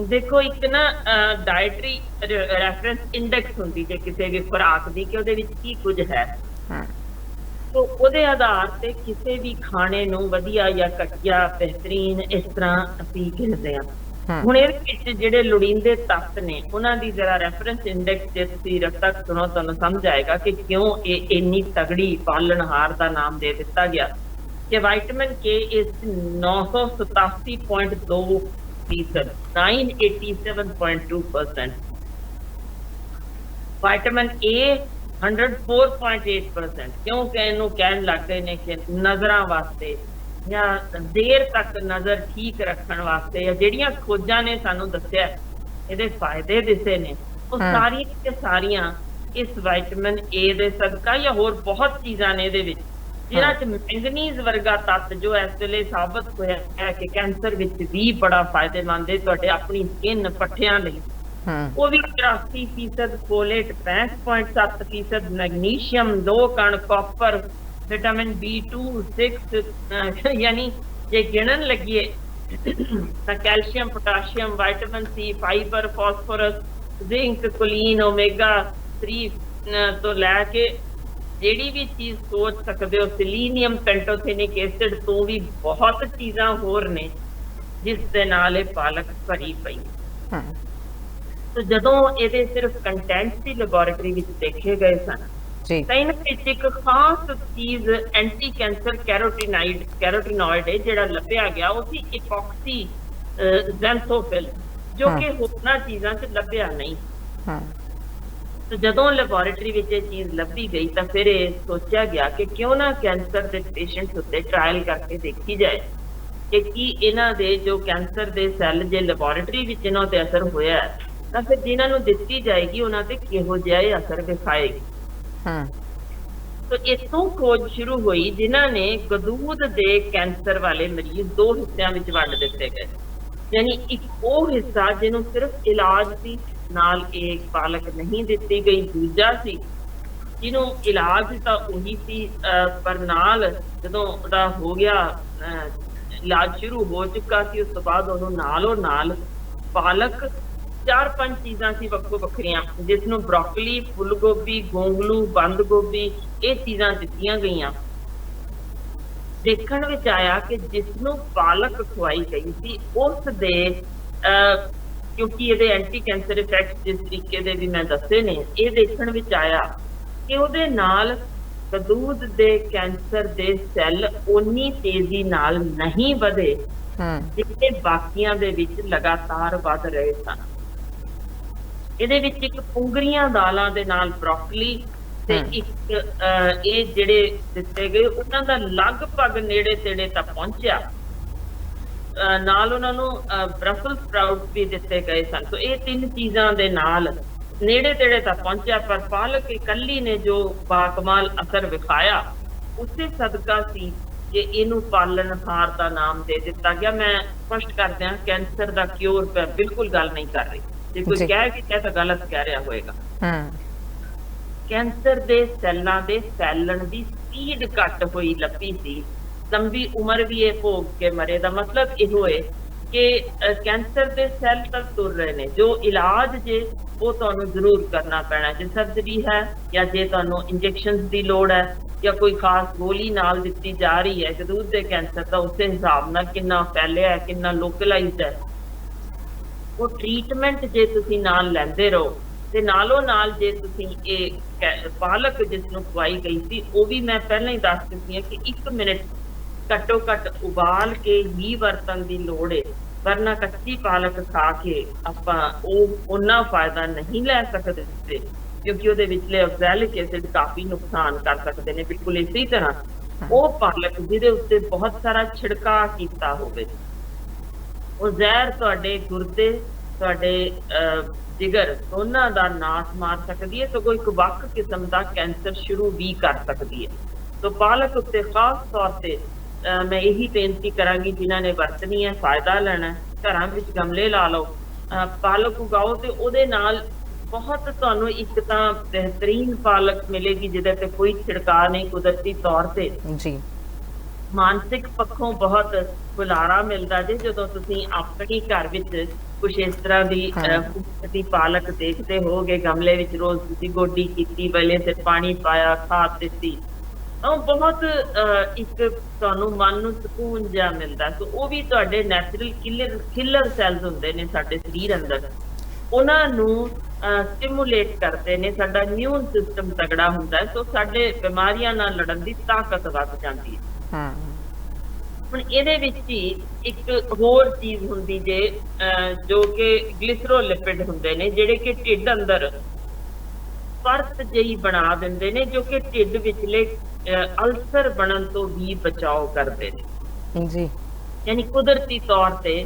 ਦੇਖੋ ਇੱਕ ਨਾ ਡਾਇਟਰੀ ਰੈਫਰੈਂਸ ਇੰਡੈਕਸ ਹੁੰਦੀ ਜੇ ਕਿਸੇ ਵੀ ਖੁਰਾਕ ਦੀ ਕਿ ਉਹਦੇ ਵਿੱਚ ਕੀ ਕੁਝ ਹੈ, तो ਉਹਦੇ ਆਧਾਰ ਤੇ ਕਿਸੇ ਵੀ ਖਾਣੇ ਨੂੰ ਵਧੀਆ ਜਾਂ ਘਟੀਆ, ਬਿਹਤਰੀਨ ਇਸ ਤਰ੍ਹਾਂ ਅਸੀਂ ਗਿਣਦੇ ਹਾਂ। ਹੁਣ ਇਹਦੇ ਵਿੱਚ ਜਿਹੜੇ ਲੋੜੀਂਦੇ ਤੱਤ ਨੇ ਉਹਨਾਂ ਦੀ ਜਰਾ ਰੈਫਰੈਂਸ ਇੰਡੈਕਸ ਜੇ ਤੁਸੀਂ ਰੱਖ ਤੱਕ ਸੁਣੋ ਤੁਹਾਨੂੰ ਸਮਝ ਆਏਗਾ ਕਿ ਕਿਉਂ ਇਹ ਇੰਨੀ ਤਗੜੀ ਪਾਲਣਹਾਰ ਦਾ ਨਾਮ ਦੇ ਦਿੱਤਾ ਗਿਆ ਕਿ ਵਿਟਾਮਿਨ ਕੇ ਇਸ 987.2%, 987.2%, ਵਿਟਾਮਿਨ ਏ 104.8%। ਕਿਉਂਕਿ ਇਹਨੂੰ ਕਹਿਣ ਲੱਗ ਗਏ ਨੇ ਕਿ ਨਜ਼ਰਾਂ ਵਾਸਤੇ ਜਾਂ ਦੇਰ ਤੱਕ ਨਜ਼ਰ ਠੀਕ ਰੱਖਣ ਵਾਸਤੇ ਜਾਂ ਜਿਹੜੀਆਂ ਖੋਜਾਂ ਨੇ ਸਾਨੂੰ ਦੱਸਿਆ ਇਹਦੇ ਫਾਇਦੇ ਦਿਸੇ ਨੇ ਉਹ ਸਾਰੀਆਂ ਤੇ ਸਾਰੀਆਂ ਇਸ ਵਿਟਾਮਿਨ ਏ ਦੇ ਸਦਕਾ ਜਾਂ ਹੋਰ ਬਹੁਤ ਚੀਜ਼ਾਂ ਨੇ ਇਹਦੇ ਵਿੱਚ ਜਿਨ੍ਹਾਂ ਚ ਮੈਂਗਨੀਜ਼ ਵਰਗਾ ਤੱਤ ਜੋ ਇਸ ਵੇਲੇ ਸਾਬਤ ਹੋਇਆ ਹੈ ਕਿ ਕੈਂਸਰ ਵਿੱਚ ਵੀ ਬੜਾ ਫਾਇਦੇਮੰਦ ਹੈ ਤੁਹਾਡੇ ਆਪਣੀ ਸਕਿਨ ਪੱਠਿਆਂ ਲਈ। ਉਹ ਵੀ 83% ਫੋਲੇਟ, 65.7% ਮੈਗਨੀਸ਼ੀਅਮ, 2 ਕਣ ਕਾਪਰ, ਵਿਟਾਮਿਨ B2, 6 ਯਾਨੀ ਜੇ ਗਿਣਨ ਲੱਗੀਏ ਤਾਂ calcium, potassium, vitamin C, fibre, phosphorus, zinc, choline, omega 3 ਤੋਂ ਲੈ ਕੇ ਜਿਹੜੀ ਵੀ ਚੀਜ਼ ਸੋਚ ਸਕਦੇ ਹੋ, ਸਿਲੀਨੀਅਮ, ਪੈਂਟੋਥेनिक ਐਸਿਡ ਤੋਂ ਵੀ ਬਹੁਤ ਚੀਜ਼ਾਂ ਹੋਰ ਨੇ ਜਿਸ ਦੇ ਨਾਲ ਇਹ ਪਾਲਕ ਭਰੀ ਪਈ। तो ਜਦੋਂ ਇਹਦੇ ਸਿਰਫ ਕੰਟੈਂਟ ਦੀ ਲੈਬੋਰੇਟਰੀ ਵਿੱਚ ਦੇਖੇ ਗਏ ਸਨ ਤਾਂ ਇਹਨਾਂ ਵਿੱਚ ਇੱਕ ਖਾਸ ਚੀਜ਼ ਐਂਟੀ ਕੈਂਸਰ ਕੈਰੋਟੀਨੋਇਡ ਹੈ ਜਿਹੜਾ ਲੱਭਿਆ ਗਿਆ ਉਹ ਸੀ ਇਪੋਕਸੀ ਜ਼ੈਂਥੋਫਿਲ ਜੋ ਕਿ ਹੋਰਨਾਂ ਚੀਜ਼ਾਂ 'ਚ ਲੱਭਿਆ ਨਹੀਂ। तो ਜਦੋਂ ਲੈਬੋਰੇਟਰੀ ਵਿੱਚ ਇਹ ਚੀਜ਼ ਲੱਭੀ ਗਈ ਤਾਂ ਫਿਰ ਇਹ ਸੋਚਿਆ ਗਿਆ ਕਿ ਕਿਉਂ ਨਾ ਕੈਂਸਰ ਦੇ ਪੇਸ਼ੈਂਟਸ ਉੱਤੇ ਟ੍ਰਾਇਲ ਕਰਕੇ ਦੇਖੀ ਜਾਏ ਕਿ ਕੀ ਇਹਨਾਂ ਦੇ ਜੋ ਕੈਂਸਰ ਦੇ ਸੈੱਲ ਜੇ ਲੈਬੋਰੇਟਰੀ ਵਿੱਚ ਇਹਨਾਂ ਤੇ ਅਸਰ ਹੋਇਆ ਤਾਂ ਫਿਰ ਜਿਨ੍ਹਾਂ ਨੂੰ ਦਿੱਤੀ ਜਾਏਗੀ ਉਹਨਾਂ ਤੇ ਕਿਹੋ ਜਿਹਾ ਇਹ ਅਸਰ ਵਿਖਾਏਗੀ। तो इतों खोज शुरू हुई जिन्हां ने गदूद दे कैंसर वाले मरीज 2 हिस्सों में वंड दिते गए, यानी एक वो हिस्सा जिन्हों सिर्फ इलाज की नाल एक पालक नहीं दिती गई, दूजा सी जिन्हों इलाज तो उही सी पर नाल जदों उहदा हो गया इलाज शुरू हो चुका सी उस तो बाद उन्होंने नालों नाल पालक 4-5 चीज़ां सी वक्खो वक्खरियां जिसनों ब्रोकली, फुल गोभी, गोंगलू, बंद गोभी ये चीज़ां दित्तियां गईयां। देखण विच आया कि जिसनों पालक खवाई गई सी उस दे क्योंकि ये एंटी कैंसर इफेक्ट जिस तरीके दे भी मैं दसे ने ये देखण विच आया कि उहदे नाल कदूद दे कैंसर दे सैल उन्नी तेजी नाल नहीं वधे जितने बाकियां दे विच लगातार वध रहे सन। ਇਹਦੇ ਵਿੱਚ ਇੱਕ ਪੁੰਗਰੀਆਂ ਦਾਲਾਂ ਦੇ ਨਾਲ ਬ੍ਰੋਕਲੀ ਤੇ ਇੱਕ ਇਹ ਜਿਹੜੇ ਦਿੱਤੇ ਗਏ ਉਹਨਾਂ ਦਾ ਲਗਭਗ ਨੇੜੇ ਤੇੜੇ ਤਾਂ ਪਹੁੰਚਿਆ, ਨਾਲ ਉਹਨਾਂ ਨੂੰ ਬ੍ਰਸਲ ਸਪਰਾਊਟ ਵੀ ਦਿੱਤੇ ਗਏ ਸਨ। ਸੋ ਇਹ 3 ਚੀਜ਼ਾਂ ਦੇ ਨਾਲ ਨੇੜੇ ਤੇੜੇ ਤਾਂ ਪਹੁੰਚਿਆ, ਪਰ ਪਾਲਕ ਇਕੱਲੀ ਨੇ ਜੋ ਬਾਕਮਾਲ ਅਸਰ ਵਿਖਾਇਆ ਉਸੇ ਸਦਕਾ ਸੀ ਕਿ ਇਹਨੂੰ ਪਾਲਣਹਾਰ ਦਾ ਨਾਮ ਦੇ ਦਿੱਤਾ ਗਿਆ। ਮੈਂ ਸਪਸ਼ਟ ਕਰ ਦਿਆਂ ਕੈਂਸਰ ਦਾ ਕਿਉਰ ਬਿਲਕੁਲ ਗੱਲ ਨਹੀਂ ਕਰ ਰਹੀ, ਜੇ ਕੋਈ ਕਹਿ ਵੀ ਤਾਂ ਗਲਤ ਕਹਿ ਰਿਹਾ ਹੋਏਗਾ। ਕੈਂਸਰ ਦੇ ਸੈੱਲਾਂ ਦੇ ਫੈਲਣ ਦੀ ਸਪੀਡ ਘੱਟ ਹੋਈ ਲੱਭੀ ਸੀ, ਲੰਬੀ ਉਮਰ ਵੀ ਇਹ ਭੋਗ ਕੇ ਮਰੇ ਦਾ ਮਤਲਬ ਇਹੋ ਹੈ ਕਿ ਕੈਂਸਰ ਦੇ ਸੈੱਲ ਤੱਕ ਤੁਰ ਰਹੇ ਨੇ। ਜੋ ਇਲਾਜ ਜੇ ਉਹ ਤੁਹਾਨੂੰ ਜ਼ਰੂਰ ਕਰਨਾ ਪੈਣਾ, ਜੇ ਸਰਜਰੀ ਹੈ ਜਾਂ ਜੇ ਤੁਹਾਨੂੰ ਇੰਜੈਕਸ਼ਨਸ ਦੀ ਲੋੜ ਹੈ ਜਾਂ ਕੋਈ ਖਾਸ ਗੋਲੀ ਨਾਲ ਦਿੱਤੀ ਜਾ ਰਹੀ ਹੈ ਗਦੂਦ ਦੇ ਕੈਂਸਰ ਦਾ, ਉਸੇ ਹਿਸਾਬ ਨਾਲ ਕਿੰਨਾ ਫੈਲਿਆ ਹੈ, ਕਿੰਨਾ ਲੋਕਲਾਈਜ਼ਡ ਹੈ। ਉਹ ਟ੍ਰੀਟਮੈਂਟ ਜੇ ਤੁਸੀਂ ਨਾਲ ਲੈਂਦੇ ਰਹੋ ਤੇ ਨਾਲੋਂ ਨਾਲ ਜੇ ਤੁਸੀਂ ਇਹ ਪਾਲਕ ਜਿਸ ਨੂੰ ਖਵਾਈ ਗਈ ਸੀ ਉਹ ਵੀ ਮੈਂ ਪਹਿਲਾਂ ਹੀ ਦੱਸ ਦਿੱਤੀ ਹੈ ਕਿ 1 ਮਿੰਟ ਘੱਟੋ ਘੱਟ ਉਬਾਲ ਕੇ ਹੀ ਵਰਤਣ ਦੀ ਲੋੜ ਹੈ, ਵਰਨਾ ਕੱਚੀ ਪਾਲਕ ਖਾ ਕੇ ਆਪਾਂ ਉਹ ਉਹਨਾਂ ਫਾਇਦਾ ਨਹੀਂ ਲੈ ਸਕਦੇ ਕਿਉਂਕਿ ਉਹਦੇ ਵਿਚਲੇ ਆਕਜ਼ੈਲਿਕ ਐਸਿਡ ਕਾਫੀ ਨੁਕਸਾਨ ਕਰ ਸਕਦੇ ਨੇ। ਬਿਲਕੁਲ ਇਸੇ ਤਰ੍ਹਾਂ ਉਹ ਪਾਲਕ ਜਿਹਦੇ ਉੱਤੇ ਬਹੁਤ ਸਾਰਾ ਛਿੜਕਾਅ ਕੀਤਾ ਹੋਵੇ ਉਹ ਜ਼ਹਿਰ ਤੁਹਾਡੇ ਗੁਰਦੇ, ਤੁਹਾਡੇ ਜਿਗਰ ਦੋਨਾਂ ਦਾ ਨਾਸ਼ ਮਾਰ ਸਕਦੀ ਹੈ, ਸਗੋਂ ਇੱਕ ਵੱਖ ਕਿਸਮ ਦਾ ਕੈਂਸਰ ਸ਼ੁਰੂ ਵੀ ਕਰ ਸਕਦੀ ਹੈ। तो पालक उत्ते खास तौर से मैं यही बेनती करांगी जिन्हां ने वरतनी है, फायदा लेना है, घरां विच गमले ला लो, पालक उगाओ ते ओदे नाल बहुत तुहानूं एक तां बेहतरीन पालक मिलेगी जिहदे ते कोई छिड़काव नहीं, कुदरती तौर ते जी मानसिक पक्षों बहुत बुलारा मिलता जे जदों तुसीं अपनी घर विच कुछ इस तरह की खूबसूरती पालक देखते होगे, गमले विच रोज तुसीं गोडी कीती, वेले ते पानी पाया, खाद दित्ती, ਉਹ ਬਹੁਤ ਇੱਕ ਤੁਹਾਨੂੰ ਮਨ ਨੂੰ ਸਕੂਨ ਜਿਹਾ ਮਿਲਦਾ। ਸੋ ਉਹ ਵੀ ਤੁਹਾਡੇ ਨੈਚੁਰਲ ਕਿਲਰ ਸੈਲਸ ਹੁੰਦੇ ਨੇ ਸਾਡੇ ਸਰੀਰ ਅੰਦਰ, ਉਹਨਾਂ ਨੂੰ ਸਟਿਮੂਲੇਟ ਕਰਦੇ ਨੇ, ਸਾਡਾ ਇਮਿਊਨ ਸਿਸਟਮ ਤਗੜਾ ਹੁੰਦਾ ਹੈ, ਸੋ ਸਾਡੇ ਬਿਮਾਰੀਆਂ ਨਾਲ ਲੜਨ ਦੀ ਤਾਕਤ ਵੱਧ ਜਾਂਦੀ ਹੈ। ਹੁਣ ਇਹਦੇ ਵਿੱਚ ਹੀ ਇੱਕ ਹੋਰ ਚੀਜ਼ ਹੁੰਦੀ ਜੇ ਜੋ ਕਿ ਗਲਿਸਰੋਲਿਪਿਡ ਹੁੰਦੇ ਨੇ, ਜਿਹੜੇ ਕਿ ਢਿੱਡ ਅੰਦਰ ਪਰਤ ਜਿਹੀ ਬਣਾ ਦਿੰਦੇ ਨੇ, ਜੋ ਕਿ ਢਿੱਡ ਵਿਚਲੇ ਅਲਸਰ ਬਣਨ ਤੋਂ ਵੀ ਬਚਾਓ ਕਰਦੇ ਨੇ ਜੀ। ਯਾਨੀ ਕੁਦਰਤੀ ਤੌਰ ਤੇ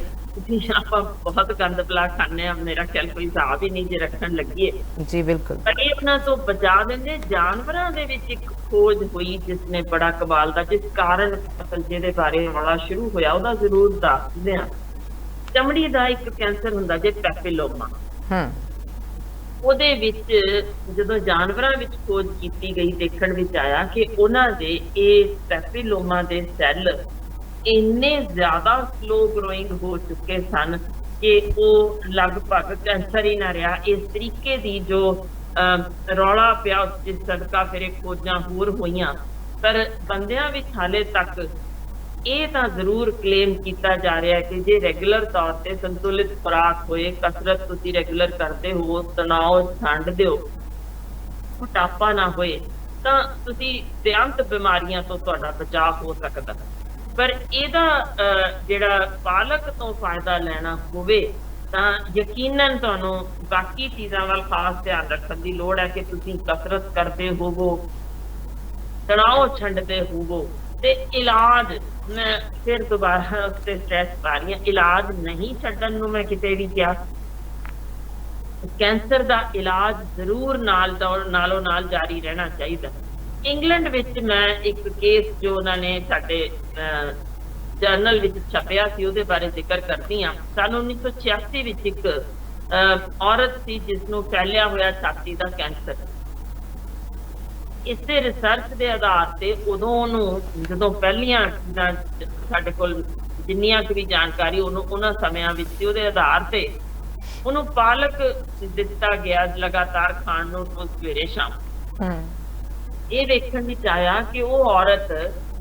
ਆਪਾਂ ਬਹੁਤ ਗੰਦ ਬਲਾ ਖਾਂਦੇ ਆ, ਮੇਰਾ ਖਿਆਲ ਕੋਈ ਹਿਸਾਬ ਹੀ ਨਹੀਂ ਜੇ ਰੱਖਣ ਲੱਗੀਏ ਜੀ ਬਿਲਕੁਲ। ਪਰ ਇਹ ਉਹਨਾਂ ਤੋਂ ਬਚਾ ਦਿੰਦੇ। ਜਾਨਵਰਾਂ ਦੇ ਵਿੱਚ ਇੱਕ ਖੋਜ ਹੋਈ ਜਿਸ ਨੇ ਬੜਾ ਕਮਾਲ ਦਾ, ਜਿਸ ਕਾਰਨ ਅਸਲ ਜਿਹਦੇ ਬਾਰੇ ਵਾਲਾ ਸ਼ੁਰੂ ਹੋਇਆ ਉਹਦਾ ਜ਼ਰੂਰ ਦੱਸਦੇ ਆ। ਚਮੜੀ ਦਾ ਇੱਕ ਕੈਂਸਰ ਹੁੰਦਾ ਜੇ ਪੈਪਿਲੋਮਾ। ਉਹਦੇ ਵਿੱਚ ਜਦੋਂ ਜਾਨਵਰਾਂ ਵਿੱਚ ਖੋਜ ਕੀਤੀ ਗਈ, ਦੇਖਣ ਵਿੱਚ ਆਇਆ ਕਿ ਉਹਨਾਂ ਦੇ ਇਹ ਪੈਪਿਲੋਮਾ ਦੇ ਸੈੱਲ ਇੰਨੇ ਜ਼ਿਆਦਾ ਸਲੋ ਗਰੋਇੰਗ ਹੋ ਚੁੱਕੇ ਸਨ ਕਿ ਉਹ ਲਗਭਗ ਕੈਂਸਰ ਹੀ ਨਾ ਰਿਹਾ। ਇਸ ਤਰੀਕੇ ਦੀ ਜੋ ਰੌਲਾ ਪਿਆ, ਜਿਸ ਸਦਕਾ ਫਿਰ ਇਹ ਖੋਜਾਂ ਹੋਰ ਹੋਈਆਂ, ਪਰ ਬੰਦਿਆਂ ਵਿੱਚ ਹਾਲੇ ਤੱਕ ਇਹ ਤਾਂ ਜ਼ਰੂਰ ਕਲੇਮ ਕੀਤਾ ਜਾ ਰਿਹਾ ਹੈ ਕਿ ਜੇ ਰੈਗੂਲਰ ਤੌਰ ਤੇ ਸੰਤੁਲਿਤ ਖੁਰਾਕ ਹੋਏ, ਕਸਰਤ ਤੁਸੀਂ ਰੈਗੂਲਰ ਕਰਦੇ ਹੋ, ਤਣਾਅ ਛੱਡਦੇ ਹੋ, ਮੋਟਾਪਾ ਨਾ ਹੋਏ, ਤਾਂ ਤੁਸੀਂ ਬੇਅੰਤ ਬਿਮਾਰੀਆਂ ਤੋਂ ਤੁਹਾਡਾ ਬਚਾਅ ਹੋ ਸਕਦਾ। ਪਰ ਇਹਦਾ ਜਿਹੜਾ ਪਾਲਕ ਤੋਂ ਫਾਇਦਾ ਲੈਣਾ ਹੋਵੇ ਤਾਂ ਯਕੀਨਨ ਤੁਹਾਨੂੰ ਬਾਕੀ ਚੀਜ਼ਾਂ ਵੱਲ ਖਾਸ ਧਿਆਨ ਰੱਖਣ ਦੀ ਲੋੜ ਹੈ ਕਿ ਤੁਸੀਂ ਕਸਰਤ ਕਰਦੇ ਹੋਵੋ, ਤਣਾਅ ਛੱਡਦੇ ਹੋਵੋ, ਤੇ ਇਲਾਜ, ਮੈਂ ਫਿਰ ਦੁਬਾਰਾ ਉਸ ਤੇ ਸਟ੍ਰੈਸ ਪਾ ਰਹੀ ਹਾਂ, ਇਲਾਜ ਨਹੀਂ ਛੱਡਣ ਨੂੰ ਮੈਂ ਕਿਤੇ ਵੀ ਕਿਹਾ। ਕੈਂਸਰ ਦਾ ਇਲਾਜ ਜ਼ਰੂਰ ਨਾਲੋਂ ਨਾਲ ਜਾਰੀ ਰਹਿਣਾ ਚਾਹੀਦਾ। ਇੰਗਲੈਂਡ ਵਿੱਚ ਮੈਂ ਇੱਕ ਕੇਸ ਜੋ ਉਹਨਾਂ ਨੇ ਸਾਡੇ ਜਰਨਲ ਵਿੱਚ ਛਪਿਆ ਸੀ ਉਹਦੇ ਬਾਰੇ ਜ਼ਿਕਰ ਕਰਦੀ ਹਾਂ। ਸਨ 1986 ਵਿੱਚ ਇੱਕ ਔਰਤ ਸੀ ਜਿਸ ਨੂੰ ਫੈਲਿਆ ਹੋਇਆ ਛਾਤੀ ਦਾ ਕੈਂਸਰ। ਇਸੇ ਰਿਸਰਚ ਦੇ ਆਧਾਰ ਤੇ ਉਦੋਂ ਉਹਨੂੰ, ਜਦੋਂ ਪਹਿਲੀਆਂ ਸਾਡੇ ਕੋਲ ਜਿੰਨੀਆਂ ਕੁ ਵੀ ਜਾਣਕਾਰੀ ਉਹਨਾਂ ਸਮਿਆਂ ਵਿੱਚ ਸੀ, ਉਹਦੇ ਆਧਾਰ ਤੇ ਉਹਨੂੰ ਪਾਲਕ ਦਿੱਤਾ ਗਿਆ ਲਗਾਤਾਰ ਖਾਣ ਨੂੰ ਸਵੇਰੇ ਸ਼ਾਮ। ਇਹ ਵੇਖਣ ਵਿੱਚ ਆਇਆ ਕਿ ਉਹ ਔਰਤ,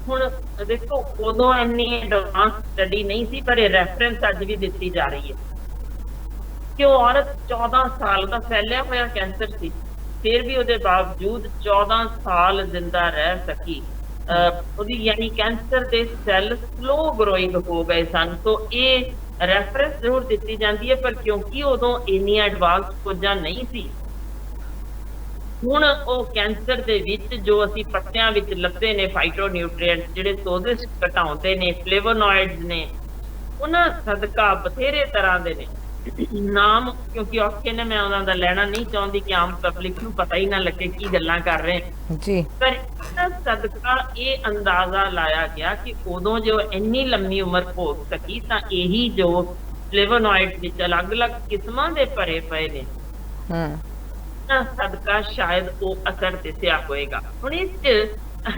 ਹੁਣ ਦੇਖੋ ਉਦੋਂ ਇੰਨੀ ਐਡਵਾਂਸ ਸਟੱਡੀ ਨਹੀਂ ਸੀ, ਪਰ ਇਹ ਰੈਫਰੈਂਸ ਅੱਜ ਵੀ ਦਿੱਤੀ ਜਾ ਰਹੀ ਹੈ ਕਿ ਉਹ ਔਰਤ 14 ਸਾਲ ਦਾ ਫੈਲਿਆ ਹੋਇਆ ਕੈਂਸਰ ਸੀ, ਫਿਰ ਵੀ ਉਹਦੇ ਬਾਵਜੂਦ 14 ਸਾਲ ਜ਼ਿੰਦਾ ਰਹਿ ਸਕੀ। ਉਹਦੀ ਯਾਨੀ ਕੈਂਸਰ ਦੇ ਸੈੱਲ ਸਲੋ ਗਰੋਇੰਗ ਹੋ ਗਏ ਸਨ। ਸੋ ਇਹ ਰੈਫਰੈਂਸ ਜ਼ਰੂਰ ਦਿੱਤੀ ਜਾਂਦੀ ਹੈ, ਪਰ ਕਿਉਂਕਿ ਉਦੋਂ ਇੰਨੀਆਂ ਐਡਵਾਂਸ ਖੋਜਾਂ ਨਹੀਂ ਸੀ, ਹੁਣ ਉਹ ਕੈਂਸਰ ਦੇ ਵਿੱਚ ਜੋ ਅਸੀਂ ਪੱਤਿਆਂ ਵਿੱਚ ਲੱਭਦੇ ਨੇ ਫਾਈਟੋਨਿਊਟ੍ਰੀਐਂਟਸ, ਜਿਹੜੇ ਸੋਜ਼ਿਸ਼ ਘਟਾਉਂਦੇ ਨੇ, ਫਲੇਵੋਨੋਇਡਸ ਨੇ, ਉਹਨਾਂ ਸਦਕਾ ਬਥੇਰੇ ਤਰ੍ਹਾਂ ਦੇ ਨੇ ਨਾਮ, ਕਿਉਂਕਿ ਔਖੇ ਨੇ, ਮੈਂ ਉਹਨਾਂ ਦਾ ਲੈਣਾ ਨਹੀਂ ਚਾਹੁੰਦੀ ਕਿ ਆਮ ਪਬਲਿਕ ਨੂੰ ਪਤਾ ਹੀ ਨਾ ਲੱਗੇ ਕੀ ਗੱਲਾਂ ਕਰ ਰਹੇ ਜੀ। ਪਰ ਇਹਨਾਂ ਸਦਕਾ ਇਹ ਅੰਦਾਜ਼ਾ ਲਾਇਆ ਗਿਆ ਕਿ ਉਦੋਂ ਜੋ ਇੰਨੀ ਲੰਮੀ ਉਮਰ ਭੋਗ ਸਕੀ ਤਾਂ ਇਹੀ ਜੋ ਫਲੇਵੋਨੋਇਡ ਵਿੱਚ ਅਲੱਗ-ਅਲੱਗ ਕਿਸਮਾਂ ਦੇ ਭਰੇ ਪਏ ਨੇ, ਸਦਕਾ ਸ਼ਾਇਦ ਉਹ ਅਸਰ ਦਿਸਿਆ ਹੋਏਗਾ। ਹੁਣ ਇਸ 'ਚ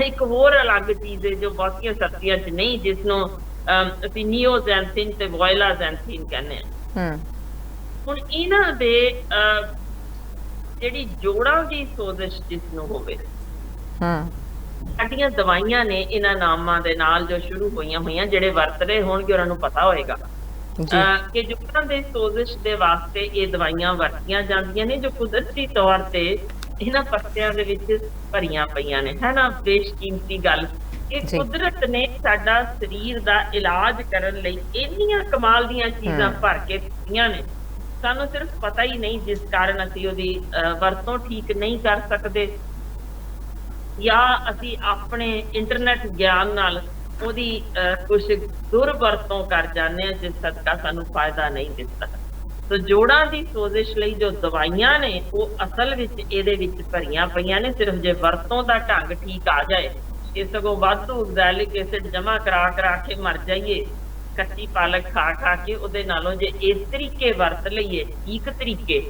ਇੱਕ ਹੋਰ ਅਲੱਗ ਚੀਜ਼ ਹੈ ਜੋ ਬਹੁਤੀਆਂ ਸਰਦੀਆਂ 'ਚ ਨਹੀਂ, ਜਿਸ ਨੂੰ ਅਸੀਂ ਨਿਓਜ਼ੈਂਥਿਨ ਤੇ ਵੋਇਲਾਜ਼ੈਂਥਿਨ ਕਹਿੰਦੇ ਹਾਂ। ਹੁਣ ਇਹਨਾਂ ਦੇ ਜਿਹੜੀ ਜੋੜਾਂ ਦੀ ਸੋਜ਼ਿਸ਼ ਜਿਸ ਨੂੰ ਹੋਵੇ, ਸਾਡੀਆਂ ਦਵਾਈਆਂ ਨੇ ਇਹਨਾਂ ਨਾਮਾਂ ਦੇ ਨਾਲ ਜੋ ਸ਼ੁਰੂ ਹੋਈਆਂ, ਜਿਹੜੇ ਵਰਤ ਰਹੇ ਹੋਣਗੇ ਉਹਨਾਂ ਨੂੰ ਪਤਾ ਹੋਏਗਾ ਕਿ ਜੋੜਾਂ ਦੇ ਸੋਜ਼ਿਸ਼ ਦੇ ਵਾਸਤੇ ਇਹ ਦਵਾਈਆਂ ਵਰਤੀਆਂ ਜਾਂਦੀਆਂ ਨੇ, ਜੋ ਕੁਦਰਤੀ ਤੌਰ ਤੇ ਇਹਨਾਂ ਪੱਤਿਆਂ ਦੇ ਵਿੱਚ ਭਰੀਆਂ ਪਈਆਂ ਨੇ, ਹੈ ਨਾ। ਬੇਸ਼ਕੀਮਤੀ ਗੱਲ, ਇਹ ਕੁਦਰਤ ਨੇ ਸਾਡਾ ਸਰੀਰ ਦਾ ਇਲਾਜ ਕਰਨ ਲਈ ਇੰਨੀਆਂ ਕਮਾਲ ਦੀਆਂ ਚੀਜ਼ਾਂ ਭਰ ਕੇ ਦਿੱਤੀਆਂ ਨੇ, ਸਾਨੂੰ ਸਿਰਫ ਪਤਾ ਹੀ ਨਹੀਂ, ਜਿਸ ਕਾਰਨ ਅਸੀਂ ਉਹਦੀ ਵਰਤੋਂ ਠੀਕ ਨਹੀਂ ਕਰ ਸਕਦੇ, ਜਾਂ ਅਸੀਂ ਆਪਣੇ ਇੰਟਰਨੈਟ ਗਿਆਨ ਨਾਲ ਉਹਦੀ ਕੁਝ ਦੁਰਵਰਤੋਂ ਕਰ ਜਾਂਦੇ ਹਾਂ, ਜਿਸ ਸਦਕਾ ਸਾਨੂੰ ਫਾਇਦਾ ਨਹੀਂ ਦਿੰਦਾ। ਸੋ ਜੋੜਾਂ ਦੀ ਸੋਜ਼ਿਸ਼ ਲਈ ਜੋ ਦਵਾਈਆਂ ਨੇ ਉਹ ਅਸਲ ਵਿੱਚ ਇਹਦੇ ਵਿੱਚ ਭਰੀਆਂ ਪਈਆਂ ਨੇ। ਸਿਰਫ ਜੇ ਵਰਤੋਂ ਦਾ ਢੰਗ ਠੀਕ ਆ ਜਾਏ, ਇਹ ਸਗੋਂ ਵਾਧੂ ਗੈਲਿਕ ਐਸਿਡ ਜਮਾ ਕਰਾ ਕੇ ਮਰ ਜਾਈਏ ਕੱਚੀ ਪਾਲਕ ਖਾ ਕੇ, ਉਹਦੇ ਨਾਲੋਂ ਜੇ ਇਸ ਤਰੀਕੇ ਵਰਤ ਲਈਏ ਠੀਕ ਤਰੀਕੇ,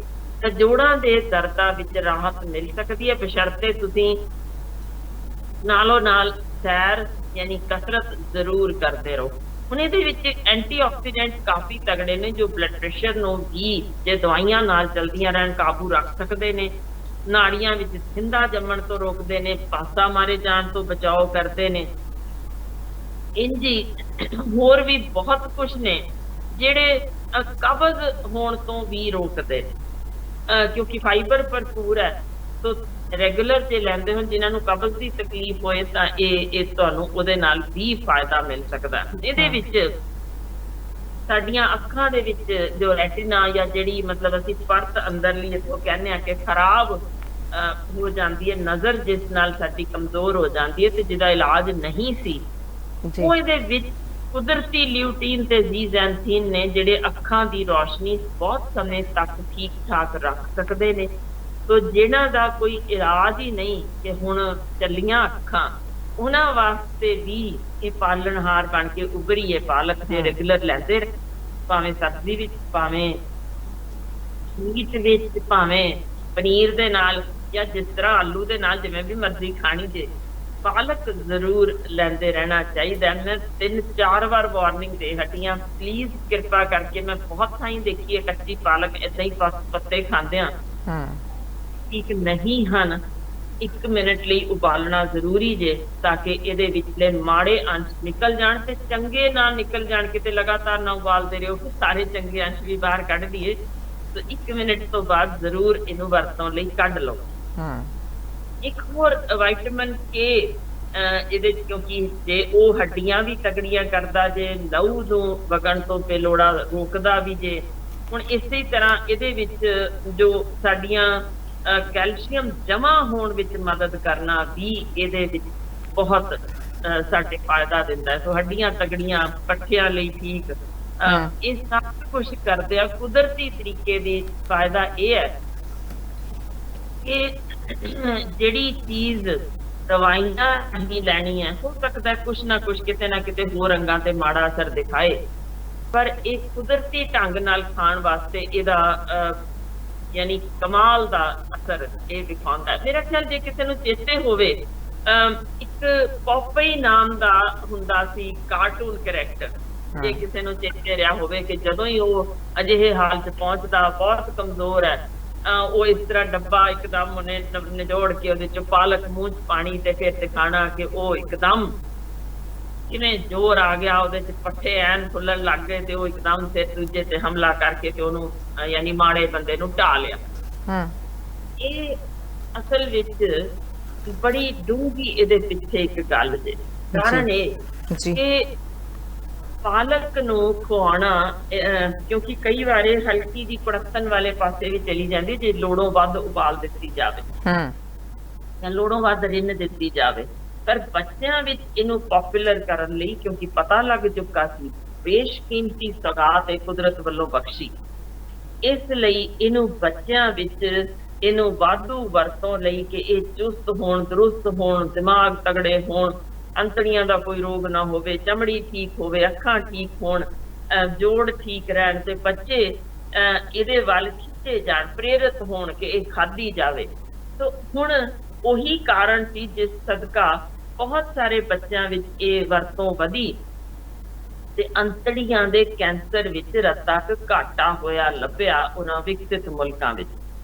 ਤਾਂ ਜੋੜਾਂ ਦੇ ਦਰਦਾਂ ਵਿੱਚ ਰਾਹਤ ਮਿਲ ਸਕਦੀ ਹੈ, ਬਸ਼ਰਤੇ ਤੁਸੀਂ ਨਾਲੋਂ ਨਾਲ ਸੈਰ ਯਾਨੀ ਕਸਰਤ ਜ਼ਰੂਰ ਕਰਦੇ ਰਹੋ। ਹੁਣ ਇਹਦੇ ਵਿੱਚ ਐਂਟੀਆਕਸੀਡੈਂਟ ਕਾਫੀ ਤਗੜੇ ਨੇ, ਜੋ ਬਲੱਡ ਪ੍ਰੈਸ਼ਰ ਨੂੰ ਵੀ ਜੇ ਦਵਾਈਆਂ ਨਾਲ ਚਲਦੀਆਂ ਰਹਿਣ ਕਾਬੂ ਰੱਖ ਸਕਦੇ ਨੇ। ਨਾੜੀਆਂ ਵਿੱਚ ਥਿੰਦਾ ਜੰਮਣ ਤੋਂ ਰੋਕਦੇ ਨੇ, ਪਾਸਾ ਮਾਰੇ ਜਾਣ ਤੋਂ ਬਚਾਓ ਕਰਦੇ ਨੇ। ਇੰਜ ਹੀ ਹੋਰ ਵੀ ਬਹੁਤ ਕੁਝ ਨੇ ਜਿਹੜੇ ਕਬਜ਼ ਹੋਣ ਤੋਂ ਵੀ ਰੋਕਦੇ ਨੇ, ਕਿਉਂਕਿ ਫਾਈਬਰ ਭਰਪੂਰ ਹੈ। ਤੋ ਰੈਗੂਲਰ ਜੇ ਲੈਂਦੇ ਹੋ, ਜਿਨ੍ਹਾਂ ਨੂੰ ਕਬਜ਼ ਦੀ ਤਕਲੀਫ ਹੋਏ ਤਾਂ ਇਹ ਤੁਹਾਨੂੰ ਉਹਦੇ ਨਾਲ ਵੀ ਫਾਇਦਾ ਮਿਲ ਸਕਦਾ। ਇਹਦੇ ਵਿੱਚ ਸਾਡੀਆਂ ਅੱਖਾਂ ਦੇ ਵਿੱਚ ਜੋ ਰੈਟਿਨਾ ਜਾਂ ਜਿਹੜੀ ਮਤਲਬ ਅਸੀਂ ਪਰਤ ਅੰਦਰਲੀ ਇੱਥੋਂ ਕਹਿੰਦੇ ਆ ਕਿ ਖਰਾਬ ਹੋ ਜਾਂਦੀ ਹੈ ਨਜ਼ਰ, ਜਿਸ ਨਾਲ ਸਾਡੀ ਕਮਜ਼ੋਰ ਹੋ ਜਾਂਦੀ ਹੈ ਤੇ ਜਿਹਦਾ ਇਲਾਜ ਨਹੀਂ ਸੀ, ਜੀ ਉਹ ਇਹਦੇ ਵਿੱਚ ਕੁਦਰਤੀ ਲਿਊਟੀਨ ਤੇ ਜ਼ੀਜ਼ੈਂਥੀਨ ਨੇ, ਜਿਹੜੇ ਅੱਖਾਂ ਦੀ ਰੋਸ਼ਨੀ ਬਹੁਤ ਸਮੇਂ ਤੱਕ ਠੀਕ ਠਾਕ ਰੱਖ ਸਕਦੇ ਨੇ। ਤੋ ਜਿਨ੍ਹਾਂ ਦਾ ਕੋਈ ਇਲਾਜ ਹੀ ਨਹੀਂ ਕਿ ਹੁਣ ਚੱਲੀਆਂ ਅੱਖਾਂ, ਉਹਨਾਂ ਵਾਸਤੇ ਵੀ ਇਹ ਪਾਲਣਹਾਰ ਬਣ ਕੇ ਉਭਰੀ ਹੈ ਪਾਲਕ, ਜੇ ਰੈਗੂਲਰ ਲੈਂਦੇ ਰਹੇ, ਭਾਵੇਂ ਸਬਜ਼ੀ ਵਿੱਚ, ਭਾਵੇਂ ਮੀਟ ਵਿੱਚ, ਭਾਵੇਂ ਪਨੀਰ ਦੇ ਨਾਲ, ਜਾਂ ਜਿਸ ਤਰ੍ਹਾਂ ਆਲੂ ਦੇ ਨਾਲ, ਜਿਵੇਂ ਵੀ ਮਰਜ਼ੀ ਖਾਣੀ ਜੇ, ਪਾਲਕ ਜ਼ਰੂਰ ਲੈਂਦੇ ਰਹਿਣਾ ਚਾਹੀਦਾ। ਮੈਂ 3-4 ਵਾਰ ਵਾਰਨਿੰਗ ਦੇ ਹਟੀਆਂ, ਪਲੀਜ਼ ਕਿਰਪਾ ਕਰਕੇ। ਮੈਂ ਬਹੁਤ ਥਾਈਂ ਦੇਖੀ ਹੈ ਕੱਚੀ ਪਾਲਕ ਏਦਾਂ ਹੀ ਪੱਤੇ ਖਾਂਦੇ ਆ, ਠੀਕ ਨਹੀਂ ਹਨ। 1 ਮਿੰਟ ਲਈ ਉਬਾਲਣਾ ਜ਼ਰੂਰੀ ਜੇ, ਤਾਂ ਕਿ ਇਹਦੇ ਵਿਚਲੇ ਮਾੜੇ ਅੰਸ਼ ਨਿਕਲ ਜਾਣ ਤੇ ਚੰਗੇ ਨਾ ਨਿਕਲ ਜਾਣ। ਕਿਤੇ ਲਗਾਤਾਰ ਨਾ ਉਬਾਲਦੇ ਰਹੋ ਕਿ ਸਾਰੇ ਚੰਗੇ ਅੰਸ਼ ਵੀ ਬਾਹਰ ਕੱਢ ਦਈਏ। ਤਾਂ 1 ਮਿੰਟ ਤੋਂ ਬਾਅਦ ਜ਼ਰੂਰ ਇਹਨੂੰ ਵਰਤੋਂ ਲਈ ਕੱਢ ਲਓ। ਇੱਕ ਹੋਰ ਵਿਟਾਮਿਨ ਕੇ ਇਹਦੇ ਚ, ਕਿਉਂਕਿ ਜੇ ਉਹ ਹੱਡੀਆਂ ਵੀ ਤਗੜੀਆਂ ਕਰਦਾ ਜੇ, ਲਹੂ ਨੂੰ ਵਗਣ ਤੋਂ ਬੇਲੋੜਾ ਰੋਕਦਾ ਵੀ ਜੇ। ਹੁਣ ਇਸੇ ਤਰ੍ਹਾਂ ਇਹਦੇ ਵਿੱਚ ਜੋ ਸਾਡੀਆਂ ਕੈਲਸ਼ੀਅਮ ਜਮਾ ਹੋਣ ਵਿੱਚ ਮਦਦ ਕਰਨਾ ਵੀ ਇਹਦੇ ਵਿੱਚ ਬਹੁਤ ਸਾਡੇ ਫਾਇਦਾ ਦਿੰਦਾ ਹੈ। ਸੋ ਹੱਡੀਆਂ ਤਗੜੀਆਂ, ਪੱਠਿਆਂ ਲਈ ਠੀਕ, ਇਹ ਸਭ ਕੁਝ ਕਰਦੇ ਆ ਕੁਦਰਤੀ ਤਰੀਕੇ ਦੀ। ਫਾਇਦਾ ਇਹ ਹੈ ਕਿ ਜਿਹੜੀ ਚੀਜ਼ ਦਵਾਈਆਂ ਨਹੀਂ ਲੈਣੀ ਹੈ, ਹੋ ਸਕਦਾ ਕੁਛ ਨਾ ਕੁਛ ਕਿਤੇ ਨਾ ਕਿਤੇ ਹੋਰ ਅੰਗਾਂ ਤੇ ਮਾੜਾ ਅਸਰ ਦਿਖਾਏ, ਪਰ ਇਹ ਕੁਦਰਤੀ ਢੰਗ ਨਾਲ ਖਾਣ ਵਾਸਤੇ ਇਹਦਾ ਯਾਨੀ ਕਮਾਲ ਦਾ ਅਸਰ ਇਹ ਦਿਖਾਉਂਦਾ ਹੈ। ਮੇਰਾ ਖਿਆਲ ਜੇ ਕਿਸੇ ਨੂੰ ਚੇਤੇ ਹੋਵੇ, ਇੱਕ ਪੋਪਈ ਨਾਮ ਦਾ ਹੁੰਦਾ ਸੀ ਕਾਰਟੂਨ ਕਰੈਕਟਰ, ਜੇ ਕਿਸੇ ਨੂੰ ਚੇਤੇ ਰਿਹਾ ਹੋਵੇ, ਕਿ ਜਦੋਂ ਹੀ ਉਹ ਅਜਿਹੇ ਹਾਲ 'ਚ ਪਹੁੰਚਦਾ, ਬਹੁਤ ਕਮਜ਼ੋਰ ਹੈ, ਉਹ ਇਸ ਤਰ੍ਹਾਂ ਡੱਬਾ ਇੱਕਦਮ ਉਹਨੇ ਨਿਚੋੜ ਕੇ ਉਹਦੇ 'ਚ ਪਾਲਕ ਮੂੰਹ 'ਚ ਪਾਣੀ ਤੇ ਫਿਰ ਦਿਖਾਣਾ ਕਿ ਉਹ ਇੱਕਦਮ ਕਿਵੇਂ ਜ਼ੋਰ ਆ ਗਿਆ, ਉਹਦੇ 'ਚ ਪੱਠੇ ਐਨ ਫੁੱਲਣ ਲੱਗ ਗਏ ਤੇ ਉਹ ਇੱਕਦਮ ਤੇ ਦੂਜੇ ਤੇ ਹਮਲਾ ਕਰਕੇ ਤੇ ਉਹਨੂੰ ਯਾਨੀ ਮਾੜੇ ਬੰਦੇ ਨੂੰ ਢਾ ਲਿਆ। ਇਹ ਅਸਲ ਵਿੱਚ ਬੜੀ ਡੂੰਘੀ ਇਹਦੇ ਪਿੱਛੇ ਇੱਕ ਗੱਲ ਜੇ ਕਾਰਨ ਇਹ ਕਿ ਪਾਲਕ ਨੂੰ ਖਵਾਉਣਾ, ਕਿਉਂਕਿ ਕਈ ਵਾਰੇ ਹਲਕੀ ਦੀ ਕੜਤਣ ਵਾਲੇ ਪਾਸੇ ਵੀ ਚਲੀ ਜਾਂਦੀ ਜੇ ਲੋੜੋਂ ਵੱਧ ਉਬਾਲ ਦਿੱਤੀ ਜਾਵੇ ਜਾਂ ਲੋੜੋਂ ਵੱਧ ਰਿੰਨ ਦਿੱਤੀ ਜਾਵੇ। ਪਰ ਬੱਚਿਆਂ ਵਿੱਚ ਇਹਨੂੰ ਪੋਪੂਲਰ ਕਰਨ ਲਈ, ਕਿਉਂਕਿ ਪਤਾ ਲੱਗ ਚੁੱਕਾ ਸੀ ਬੇਸ਼ਕੀਮਤੀ ਸੌਗਾਤ ਹੈ ਕੁਦਰਤ ਵੱਲੋਂ ਬਖਸ਼ੀ, ਇਸ ਲਈ ਇਹਨੂੰ ਬੱਚਿਆਂ ਵਿੱਚ ਇਹਨੂੰ ਵਾਧੂ ਵਰਤੋਂ ਲਈ ਕਿ ਇਹ ਚੁਸਤ ਹੋਣ, ਦਰੁਸਤ ਹੋਣ, ਦਿਮਾਗ ਤਗੜੇ ਹੋਣ, ਅੰਤੜੀਆਂ ਦਾ ਕੋਈ ਰੋਗ ਨਾ ਹੋਵੇ, ਚਮੜੀ ਠੀਕ ਹੋਵੇ, ਅੱਖਾਂ ਠੀਕ ਹੋਣ, ਜੋੜ ਠੀਕ ਰਹਿਣ, ਤੇ ਬੱਚੇ ਇਹਦੇ ਵੱਲ ਖਿੱਚੇ ਜਾਣ, ਪ੍ਰੇਰਿਤ ਹੋਣ ਕਿ ਇਹ ਖਾਧੀ ਜਾਵੇ। ਸੋ ਹੁਣ ਉਹੀ ਕਾਰਨ ਸੀ ਜਿਸ ਸਦਕਾ ਬਹੁਤ ਸਾਰੇ ਬੱਚਿਆਂ ਵਿੱਚ ਇਹ ਵਰਤੋਂ ਵਧੀ ਤੇ ਅੰਤੜੀਆਂ ਦੇ ਕੈਂਸਰ ਵਿੱਚ ਰਤਕ ਘਾਟਾ ਹੋਇਆ ਲੱਭਿਆ ਉਹਨਾਂ ਵਿਕਸਿਤ ਮੁਲਕਾਂ ਵਿੱਚ।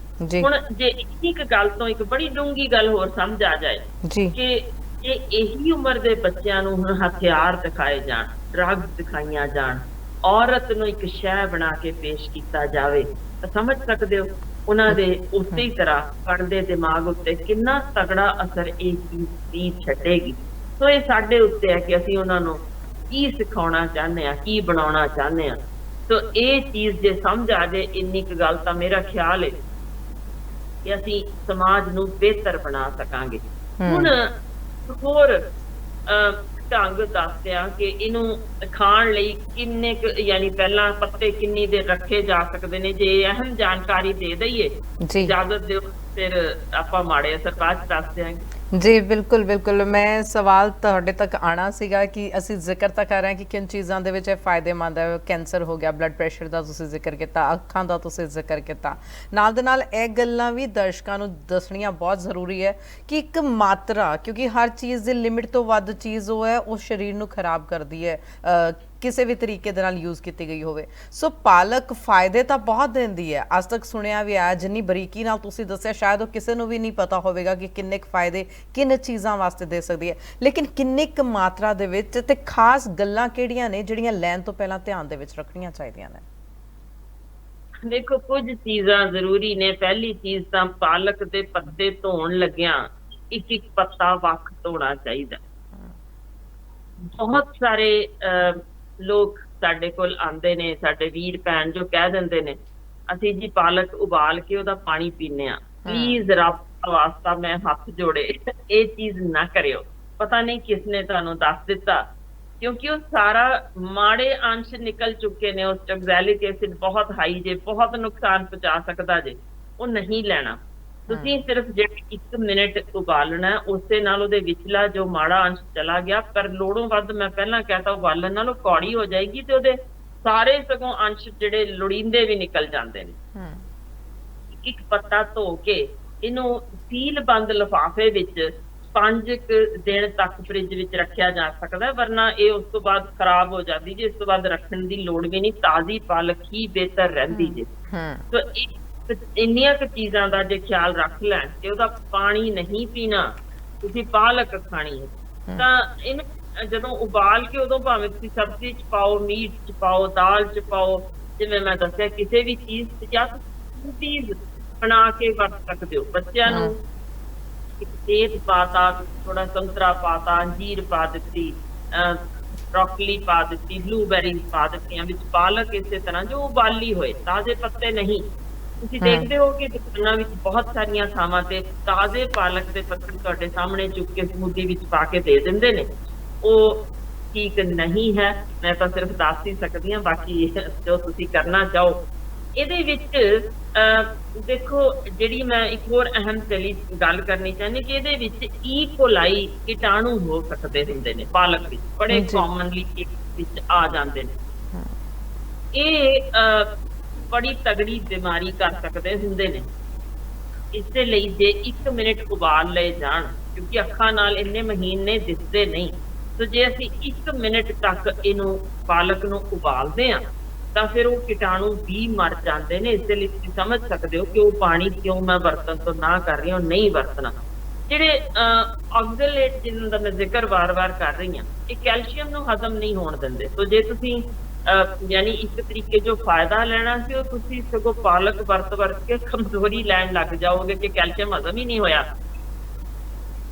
ਹੁਣ ਜੇ ਇੱਕ ਗੱਲ ਤੋਂ ਇੱਕ ਬੜੀ ਡੂੰਘੀ ਗੱਲ ਹੋਰ ਸਮਝ ਆ ਜਾਏ ਕਿ ਇਹੀ ਉਮਰ ਦੇ ਬੱਚਿਆਂ ਨੂੰ ਹੁਣ ਹਥਿਆਰ ਦਿਖਾਏ ਜਾਣ, ਡਰੱਗਸ ਦਿਖਾਈਆਂ ਜਾਣ, ਔਰਤ ਨੂੰ ਇੱਕ ਸ਼ੈ ਬਣਾ ਕੇ ਪੇਸ਼ ਕੀਤਾ ਜਾਵੇ, ਤਾਂ ਸਮਝ ਸਕਦੇ ਹੋ ਉਹਨਾਂ ਦੇ ਉਸੇ ਹੀ ਤਰ੍ਹਾਂ ਪੜ੍ਹਦੇ ਦਿਮਾਗ ਉੱਤੇ ਕਿੰਨਾ ਤਗੜਾ ਅਸਰ ਇਹ ਚੀਜ਼ ਛੱਡੇਗੀ। ਸੋ ਇਹ ਸਾਡੇ ਉੱਤੇ ਹੈ ਕਿ ਅਸੀਂ ਉਹਨਾਂ ਨੂੰ ਕੀ ਸਿਖਾਉਣਾ ਚਾਹੁੰਦੇ ਹਾਂ, ਕੀ ਬਣਾਉਣਾ ਚਾਹੁੰਦੇ ਹਾਂ। ਸੋ ਇਹ ਚੀਜ਼ ਜੇ ਸਮਝ ਆ ਜਾਏ ਇੰਨੀ ਕੁ ਗੱਲ, ਤਾਂ ਮੇਰਾ ਖਿਆਲ ਹੈ ਕਿ ਅਸੀਂ ਸਮਾਜ ਨੂੰ ਬਿਹਤਰ ਬਣਾ ਸਕਾਂਗੇ। ਹੁਣ ਹੋਰ ਢੰਗ ਦੱਸਿਆ ਕਿ ਇਹਨੂੰ ਖਾਣ ਲਈ ਕਿੰਨੇ ਕੁ ਯਾਨੀ ਪਹਿਲਾਂ ਪੱਤੇ ਕਿੰਨੀ ਦੇਰ ਰੱਖੇ ਜਾ ਸਕਦੇ ਨੇ, ਜੇ ਅਹਿਮ ਜਾਣਕਾਰੀ ਦੇ ਦਈਏ, ਇਜਾਜ਼ਤ ਦਿਓ, ਫਿਰ ਆਪਾਂ ਮਾੜੇ ਅਸਰ ਬਾਅਦ ਚ ਦੱਸ ਦਿਆਂਗੇ। ਜੀ ਬਿਲਕੁਲ ਬਿਲਕੁਲ, ਮੈਂ ਸਵਾਲ ਤੁਹਾਡੇ ਤੱਕ ਆਉਣਾ ਸੀਗਾ ਕਿ ਅਸੀਂ ਜ਼ਿਕਰ ਤਾਂ ਕਰ ਰਹੇ ਹਾਂ ਕਿ ਕਿਨ ਚੀਜ਼ਾਂ ਦੇ ਵਿੱਚ ਇਹ ਫਾਇਦੇਮੰਦ ਹੈ। ਕੈਂਸਰ ਹੋ ਗਿਆ, ਬਲੱਡ ਪ੍ਰੈਸ਼ਰ ਦਾ ਤੁਸੀਂ ਜ਼ਿਕਰ ਕੀਤਾ, ਅੱਖਾਂ ਦਾ ਤੁਸੀਂ ਜ਼ਿਕਰ ਕੀਤਾ, ਨਾਲ ਦੇ ਨਾਲ ਇਹ ਗੱਲਾਂ ਵੀ ਦਰਸ਼ਕਾਂ ਨੂੰ ਦੱਸਣੀਆਂ ਬਹੁਤ ਜ਼ਰੂਰੀ ਹੈ ਕਿ ਇੱਕ ਮਾਤਰਾ, ਕਿਉਂਕਿ ਹਰ ਚੀਜ਼ ਦੀ ਲਿਮਿਟ ਤੋਂ ਵੱਧ ਚੀਜ਼ ਉਹ ਹੈ ਉਹ ਸਰੀਰ ਨੂੰ ਖਰਾਬ ਕਰਦੀ ਹੈ। ਕਿਸੇ ਵੀ ਤਰੀਕੇ ਦੇ ਨਾਲ ਯੂਜ਼ ਕੀਤੀ ਗਈ ਹੋਵੇ। ਸੋ ਪਾਲਕ ਫਾਇਦੇ ਤਾਂ ਬਹੁਤ ਦਿੰਦੀ ਹੈ, ਅੱਜ ਤੱਕ ਸੁਣਿਆ ਵੀ ਆ, ਜਿੰਨੀ ਬਰੀਕੀ ਨਾਲ ਤੁਸੀਂ ਦੱਸਿਆ ਸ਼ਾਇਦ ਉਹ ਕਿਸੇ ਨੂੰ ਵੀ ਨਹੀਂ ਪਤਾ ਹੋਵੇਗਾ ਕਿ ਕਿੰਨੇ ਕੁ ਫਾਇਦੇ ਕਿੰਨ ਚੀਜ਼ਾਂ ਵਾਸਤੇ ਦੇ ਸਕਦੀ ਹੈ, ਲੇਕਿਨ ਕਿੰਨੀ ਕੁ ਮਾਤਰਾ ਦੇ ਵਿੱਚ ਤੇ ਖਾਸ ਗੱਲਾਂ ਕਿਹੜੀਆਂ ਨੇ ਜਿਹੜੀਆਂ ਲੈਣ ਤੋਂ ਪਹਿਲਾਂ ਧਿਆਨ ਦੇ ਵਿੱਚ ਰੱਖਣੀਆਂ ਚਾਹੀਦੀਆਂ ਨੇ? ਦੇਖੋ, ਕੁਝ ਚੀਜ਼ਾਂ ਜ਼ਰੂਰੀ ਨੇ। ਪਹਿਲੀ ਚੀਜ਼ ਤਾਂ ਪਾਲਕ ਦੇ ਪੱਤੇ ਧੋਣ ਲੱਗਿਆਂ ਇੱਕ ਇੱਕ ਪੱਤਾ ਵੱਖ ਧੋਣਾ ਚਾਹੀਦਾ। ਬਹੁਤ ਸਾਰੇ ਲੋਕ ਸਾਡੇ ਕੋਲ ਆਉਂਦੇ ਨੇ, ਸਾਡੇ ਵੀਰ ਭੈਣ, ਜੋ ਕਹਿ ਦਿੰਦੇ ਨੇ ਅਸੀਂ ਜੀ ਪਾਲਕ ਉਬਾਲ ਕੇ ਉਹਦਾ ਪਾਣੀ ਪੀਂਦੇ ਆ। ਪਲੀਜ਼ ਰੱਬ ਦਾ ਵਾਸਤਾ ਮੈਂ ਹੱਥ ਜੋੜੇ, ਇਹ ਚੀਜ਼ ਨਾ ਕਰਿਓ। ਪਤਾ ਨਹੀਂ ਕਿਸਨੇ ਤੁਹਾਨੂੰ ਦੱਸ ਦਿੱਤਾ, ਕਿਉਂਕਿ ਉਹ ਸਾਰਾ ਮਾੜੇ ਅੰਸ਼ ਨਿਕਲ ਚੁੱਕੇ ਨੇ। ਉਸ ਟੌਕਸੈਲਿਕ ਐਸਿਡ ਬਹੁਤ ਹਾਈ ਜੇ, ਬਹੁਤ ਨੁਕਸਾਨ ਪਹੁੰਚਾ ਸਕਦਾ ਜੇ, ਉਹ ਨਹੀਂ ਲੈਣਾ। ਤੁਸੀਂ ਸਿਰਫ ਜਿਹੜੇ 1 ਮਿੰਟ ਉਬਾਲਣਾ, ਉਸੇ ਨਾਲ ਉਹਦੇ ਵਿਚਲਾ ਜੋ ਮਾੜਾ ਅੰਸ਼ ਚਲਾ ਗਿਆ। ਪਰ ਲੋੜੋਂ ਵੱਧ, ਮੈਂ ਪਹਿਲਾਂ ਕਹਿਤਾ, ਉਬਾਲਣ ਨਾਲ ਉਹ ਕੌੜੀ ਹੋ ਜਾਏਗੀ ਤੇ ਉਹਦੇ ਸਾਰੇ ਸਗੋਂ ਅੰਸ਼ ਜਿਹੜੇ ਲੋੜੀਂਦੇ ਵੀ ਨਿਕਲ ਜਾਂਦੇ ਨੇ। ਇੱਕ ਪੱਤਾ ਧੋ ਕੇ ਇਹਨੂੰ ਸੀਲ ਬੰਦ ਲਿਫਾਫੇ ਵਿੱਚ 5 ਦਿਨ ਤੱਕ ਫ੍ਰਿਜ ਵਿੱਚ ਰੱਖਿਆ ਜਾ ਸਕਦਾ, ਵਰਨਾ ਇਹ ਉਸ ਤੋਂ ਬਾਅਦ ਖਰਾਬ ਹੋ ਜਾਂਦੀ ਜੇ। ਇਸ ਤੋਂ ਬਾਅਦ ਰੱਖਣ ਦੀ ਲੋੜ ਵੀ ਨਹੀਂ, ਤਾਜ਼ੀ ਪਾਲਕ ਹੀ ਬਿਹਤਰ ਰਹਿੰਦੀ ਜੇ। ਸੋ ਇੰਨੀਆਂ ਕੁ ਚੀਜ਼ਾਂ ਦਾ ਜੇ ਖਿਆਲ ਰੱਖ ਲੈਣ ਤੇ ਉਹਦਾ ਪਾਣੀ ਨਹੀਂ ਪੀਣਾ, ਤੁਸੀਂ ਪਾਲਕ ਖਾਣੀ ਹੈ ਤਾਂ ਇਹਨੂੰ ਜਦੋਂ ਉਬਾਲ ਕੇ, ਉਦੋਂ ਭਾਵੇਂ ਤੁਸੀਂ ਸਬਜ਼ੀ ਚ ਪਾਓ, ਮੀਟ ਚ ਪਾਓ, ਦਾਲ ਚ ਪਾਓ, ਜਿਵੇਂ ਮੈਂ ਦੱਸਿਆ ਕਿਸੇ ਵੀ ਚੀਜ਼ ਚ, ਜਾਂ ਤੁਸੀਂ ਬਣਾ ਕੇ ਵਰਤ ਸਕਦੇ ਹੋ। ਬੱਚਿਆਂ ਨੂੰ ਇੱਕ ਸੇਬ ਪਾਤਾ, ਥੋੜਾ ਸੰਤਰਾ ਪਾਤਾ, ਅੰਜੀਰ ਪਾ ਦਿੱਤੀ, ਬਰੋਕਲੀ ਪਾ ਦਿੱਤੀ, ਬਲੂਬੈਰੀਜ਼ ਪਾ ਦਿੱਤੀਆਂ, ਵਿੱਚ ਪਾਲਕ ਇਸੇ ਤਰ੍ਹਾਂ ਜੋ ਉਬਾਲੀ ਹੋਏ, ਤਾਜ਼ੇ ਪੱਤੇ ਨਹੀਂ। ਤੁਸੀਂ ਦੇਖਦੇ ਹੋ ਕਿ ਦੁਕਾਨਾਂ ਵਿੱਚ ਬਹੁਤ ਸਾਰੀਆਂ ਥਾਵਾਂ ਤੇ ਤਾਜ਼ੇ ਪਾਲਕ ਦੇ ਪੱਤੇ ਤੁਹਾਡੇ ਸਾਹਮਣੇ ਚੁੱਕ ਕੇ ਸਮੂਦੀ ਵਿੱਚ ਪਾ ਕੇ ਦੇ ਦਿੰਦੇ ਨੇ। ਉਹ ਠੀਕ ਨਹੀਂ ਹੈ, ਮੈਂ ਤਾਂ ਸਿਰਫ ਦੱਸ ਹੀ ਸਕਦੀ ਹਾਂ, ਬਾਕੀ ਜੋ ਤੁਸੀਂ ਕਰਨਾ ਚਾਹੋ। ਇਹਦੇ ਵਿੱਚ ਦੇਖੋ, ਜਿਹੜੀ ਮੈਂ ਇੱਕ ਹੋਰ ਅਹਿਮ ਗੱਲ ਕਰਨੀ ਚਾਹੁੰਦੀ ਕਿ ਇਹਦੇ ਵਿੱਚ ਈਕੋਲਾਈ ਕੀਟਾਣੂ ਹੋ ਸਕਦੇ ਹੁੰਦੇ ਨੇ ਪਾਲਕ ਵਿੱਚ, ਬੜੇ ਕਾਮਨਲੀ ਵਿੱਚ ਆ ਜਾਂਦੇ ਨੇ। ਇਹ ਬੜੀ ਤਗੜੀ ਬਿਮਾਰੀ ਕਰ ਸਕਦੇ ਹੁੰਦੇ ਨੇ। ਇਸੇ ਲਈ ਜੇ 1 ਮਿੰਟ ਉਬਾਲ ਲਏ ਜਾਣ, ਕਿਉਂਕਿ ਅੱਖਾਂ ਨਾਲ ਇੰਨੇ ਮਹੀਨੇ ਦਿਸਦੇ ਨਹੀਂ, ਸੋ ਜੇ ਅਸੀਂ 1 ਮਿੰਟ ਤੱਕ ਇਹਨੂੰ ਪਾਲਕ ਨੂੰ ਉਬਾਲਦੇ ਹਾਂ ਤਾਂ ਫਿਰ ਉਹ ਕੀਟਾਣੂ ਵੀ ਮਰ ਜਾਂਦੇ ਨੇ। ਇਸੇ ਲਈ ਤੁਸੀਂ ਸਮਝ ਸਕਦੇ ਹੋ ਕਿ ਉਹ ਪਾਣੀ ਕਿਉਂ ਮੈਂ ਵਰਤਣ ਤੋਂ ਨਾ ਕਰ ਰਹੀ ਹਾਂ, ਨਹੀਂ ਵਰਤਣਾ। ਜਿਹੜੇ ਆਕਜ਼ੇਲੇਟ ਜਿਹਨਾਂ ਦਾ ਮੈਂ ਜ਼ਿਕਰ ਵਾਰ-ਵਾਰ ਕਰ ਰਹੀ ਹਾਂ, ਇਹ ਕੈਲਸ਼ੀਅਮ ਨੂੰ ਹਜ਼ਮ ਨਹੀਂ ਹੋਣ ਦਿੰਦੇ। ਸੋ ਜੇ ਤੁਸੀਂ ਯਾਨੀ ਇੱਕ ਤਰੀਕੇ ਜੋ ਫਾਇਦਾ ਲੈਣਾ ਸੀ, ਉਹ ਤੁਸੀਂ ਸਗੋਂ ਪਾਲਕ ਵਰਤ ਕੇ ਕਮਜ਼ੋਰੀ ਲੈਣ ਲੱਗ ਜਾਓਗੇ ਕਿ ਕੈਲਸ਼ੀਅਮ ਹਜ਼ਮ ਹੀ ਨਹੀਂ ਹੋਇਆ।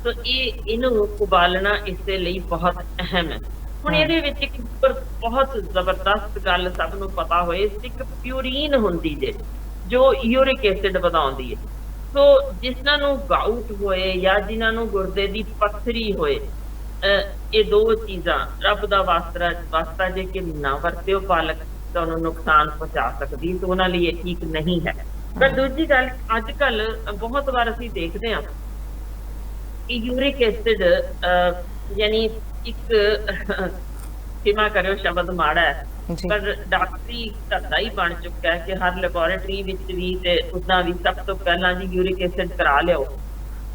ਸੋ ਇਹਨੂੰ ਉਬਾਲਣਾ ਇਸੇ ਲਈ ਬਹੁਤ ਅਹਿਮ ਹੈ। ਹੁਣ ਇਹਦੇ ਵਿੱਚ ਇੱਕ ਬਹੁਤ ਜ਼ਬਰਦਸਤ ਗੱਲ ਸਭ ਨੂੰ ਪਤਾ ਹੋਏ, ਇੱਕ ਪਿਊਰੀਨ ਹੁੰਦੀ ਜੇ ਜੋ ਯੂਰਿਕ ਐਸਿਡ ਵਧਾਉਂਦੀ ਹੈ। ਸੋ ਜਿਨ੍ਹਾਂ ਨੂੰ ਗਾਊਟ ਹੋਏ ਜਾਂ ਜਿਨ੍ਹਾਂ ਨੂੰ ਗੁਰਦੇ ਦੀ ਪੱਥਰੀ ਹੋਏ, ਇਹ ਦੋ ਚੀਜ਼ਾਂ ਰੱਬ ਦਾ ਵਾਸਤਾ ਜੇ ਕਿ ਨਾ ਵਰਤਿਓ ਪਾਲਕ, ਤੁਹਾਨੂੰ ਨੁਕਸਾਨ ਪਹੁੰਚਾ ਸਕਦੀ, ਤੇ ਉਹਨਾਂ ਲਈ ਇਹ ਠੀਕ ਨਹੀਂ ਹੈ। ਪਰ ਦੂਜੀ ਗੱਲ, ਅੱਜ ਕੱਲ ਬਹੁਤ ਵਾਰ ਅਸੀਂ ਦੇਖਦੇ ਹਾਂ ਕਿ ਯੂਰਿਕ ਐਸਿਡ ਯਾਨੀ ਇੱਕ ਖਿਮਾ ਕਰਿਓ ਸ਼ਬਦ ਮਾੜਾ ਹੈ, ਪਰ ਡਾਕਟਰੀ ਧੰਦਾ ਹੀ ਬਣ ਚੁੱਕਾ ਹੈ ਕਿ ਹਰ ਲੈਬੋਰੇਟਰੀ ਵਿੱਚ ਵੀ ਤੇ ਉਦਾਂ ਵੀ ਸਭ ਤੋਂ ਪਹਿਲਾਂ ਜੀ ਯੂਰਿਕ ਐਸਿਡ ਕਰਾ ਲਿਓ।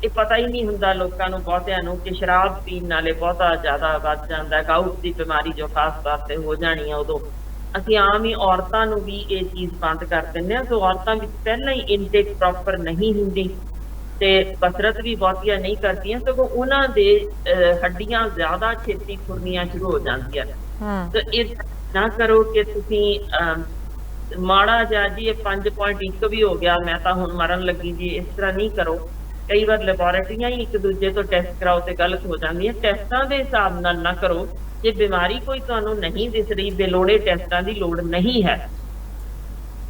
ਇਹ ਪਤਾ ਹੀ ਨਹੀਂ ਹੁੰਦਾ ਲੋਕਾਂ ਨੂੰ, ਬਹੁਤਿਆਂ ਨੂੰ, ਕਿ ਸ਼ਰਾਬ ਪੀਣ ਨਾਲੇ ਬਹੁਤਾ ਜ਼ਿਆਦਾ ਵੱਧ ਜਾਂਦਾ, ਗਾਊਟ ਦੀ ਬਿਮਾਰੀ ਜੋ ਖਾਸ ਤੌਰ ਤੇ ਹੋ ਜਾਣੀ ਆ। ਉਦੋਂ ਅਸੀਂ ਆਮ ਹੀ ਔਰਤਾਂ ਨੂੰ ਵੀ ਇਹ ਚੀਜ਼ ਬੰਦ ਕਰ ਦਿੰਦੇ ਹਾਂ। ਸੋ ਔਰਤਾਂ ਵਿੱਚ ਪਹਿਲਾਂ ਹੀ ਇਨਟੇਕ ਪ੍ਰੋਪਰ ਨਹੀਂ ਹੁੰਦੀ ਤੇ ਕਸਰਤ ਵੀ ਬਹੁਤੀਆਂ ਨਹੀਂ ਕਰਦੀਆਂ, ਸਗੋਂ ਉਹਨਾਂ ਦੇ ਹੱਡੀਆਂ ਜ਼ਿਆਦਾ ਛੇਤੀ ਖੁਰਨੀਆਂ ਸ਼ੁਰੂ ਹੋ ਜਾਂਦੀਆਂ। ਤੇ ਇਹ ਨਾ ਕਰੋ ਕਿ ਤੁਸੀਂ ਮਾੜਾ ਜਿਹਾ ਜੀ ਇਹ 5.1 ਵੀ ਹੋ ਗਿਆ, ਮੈਂ ਤਾਂ ਹੁਣ ਮਰਨ ਲੱਗੀ ਜੀ, ਇਸ ਤਰ੍ਹਾਂ ਨਹੀਂ ਕਰੋ। ਕਈ ਵਾਰ ਲੈਬੋਰੇਟਰੀਆਂ ਹੀ ਇੱਕ ਦੂਜੇ ਤੋਂ ਟੈਸਟ ਕਰਾਓ ਤੇ ਗਲਤ ਹੋ ਜਾਂਦੀਆਂ। ਟੈਸਟਾਂ ਦੇ ਹਿਸਾਬ ਨਾਲ ਨਾ ਕਰੋ। ਜੇ ਬਿਮਾਰੀ ਕੋਈ ਤੁਹਾਨੂੰ ਨਹੀਂ ਦਿਸ ਰਹੀ, ਬੇਲੋੜੇ ਟੈਸਟਾਂ ਦੀ ਲੋੜ ਨਹੀਂ ਹੈ।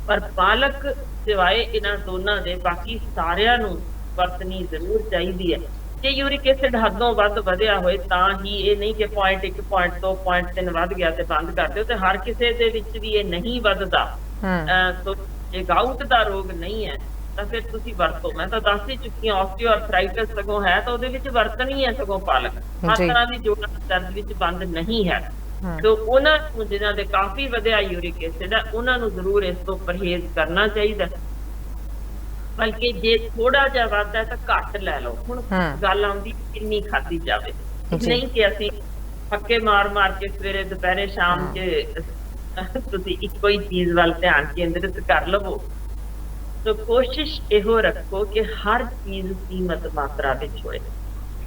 ਪਰ ਪਾਲਕ ਸਿਵਾਏ ਇਹਨਾਂ ਦੋਨਾਂ ਦੇ ਬਾਕੀ ਸਾਰਿਆਂ ਨੂੰ ਵਰਤਣੀ ਜ਼ਰੂਰ ਚਾਹੀਦੀ ਹੈ। ਜੇ ਯੂਰਿਕ ਐਸਿਡ ਹੱਦੋਂ ਵੱਧ ਵਧਿਆ ਹੋਏ ਤਾਂ ਹੀ, ਇਹ ਨਹੀਂ ਕਿ 0.1 0.2 0.3 ਵੱਧ ਗਿਆ ਤੇ ਬੰਦ ਕਰ ਦਿਓ, ਤੇ ਹਰ ਕਿਸੇ ਦੇ ਵਿੱਚ ਵੀ ਇਹ ਨਹੀਂ ਵੱਧਦਾ। ਸੋ ਜੇ ਗਾਊਟ ਦਾ ਰੋਗ ਨਹੀਂ ਹੈ ਤਾਂ ਫਿਰ ਤੁਸੀਂ ਵਰਤੋ। ਮੈਂ ਤਾਂ ਦੱਸ ਹੀ ਚੁੱਕੀ ਹਾਂ, ਆਸਟੀਓਆਰਥਰਾਈਟਿਸ ਸਗੋਂ ਹੈ ਤਾਂ ਉਹਦੇ ਵਿੱਚ ਵਰਤਣੀ ਹੈ ਸਗੋਂ ਪਾਲਕ। ਹਰ ਤਰ੍ਹਾਂ ਦੀ ਜੋੜਾਂ ਦਰਦ ਵਿੱਚ ਬੰਦ ਨਹੀਂ ਹੈ। ਸੋ ਉਹਨਾਂ ਨੂੰ ਜਿਹਨਾਂ ਦੇ ਕਾਫੀ ਵਧਿਆ ਯੂਰਿਕ ਐਸਿਡ ਹੈ, ਉਹਨਾਂ ਨੂੰ ਜ਼ਰੂਰ ਇਸ ਤੋਂ ਪਰਹੇਜ਼ ਕਰਨਾ ਚਾਹੀਦਾ। ਬਲਕਿ ਜੇ ਥੋੜਾ ਜਿਹਾ ਵੱਧਦਾ ਤਾਂ ਘੱਟ ਲੈ ਲਓ। ਹੁਣ ਗੱਲ ਆਉਂਦੀ ਕਿੰਨੀ ਖਾਧੀ ਜਾਵੇ, ਨਹੀਂ ਕਿ ਅਸੀਂ ਫੱਕੇ ਮਾਰ ਕੇ ਸਵੇਰੇ ਦੁਪਹਿਰੇ ਸ਼ਾਮ ਹਾਂ ਚ ਤੁਸੀਂ ਇੱਕੋ ਹੀ ਚੀਜ਼ ਵੱਲ ਧਿਆਨ ਕੇਂਦਰਿਤ ਕਰ ਲਵੋ। ਸੋ ਕੋਸ਼ਿਸ਼ ਇਹੋ ਰੱਖੋ ਕਿ ਹਰ ਚੀਜ਼ ਸੀਮਤ ਮਾਤਰਾ ਵਿੱਚ ਹੋਏ।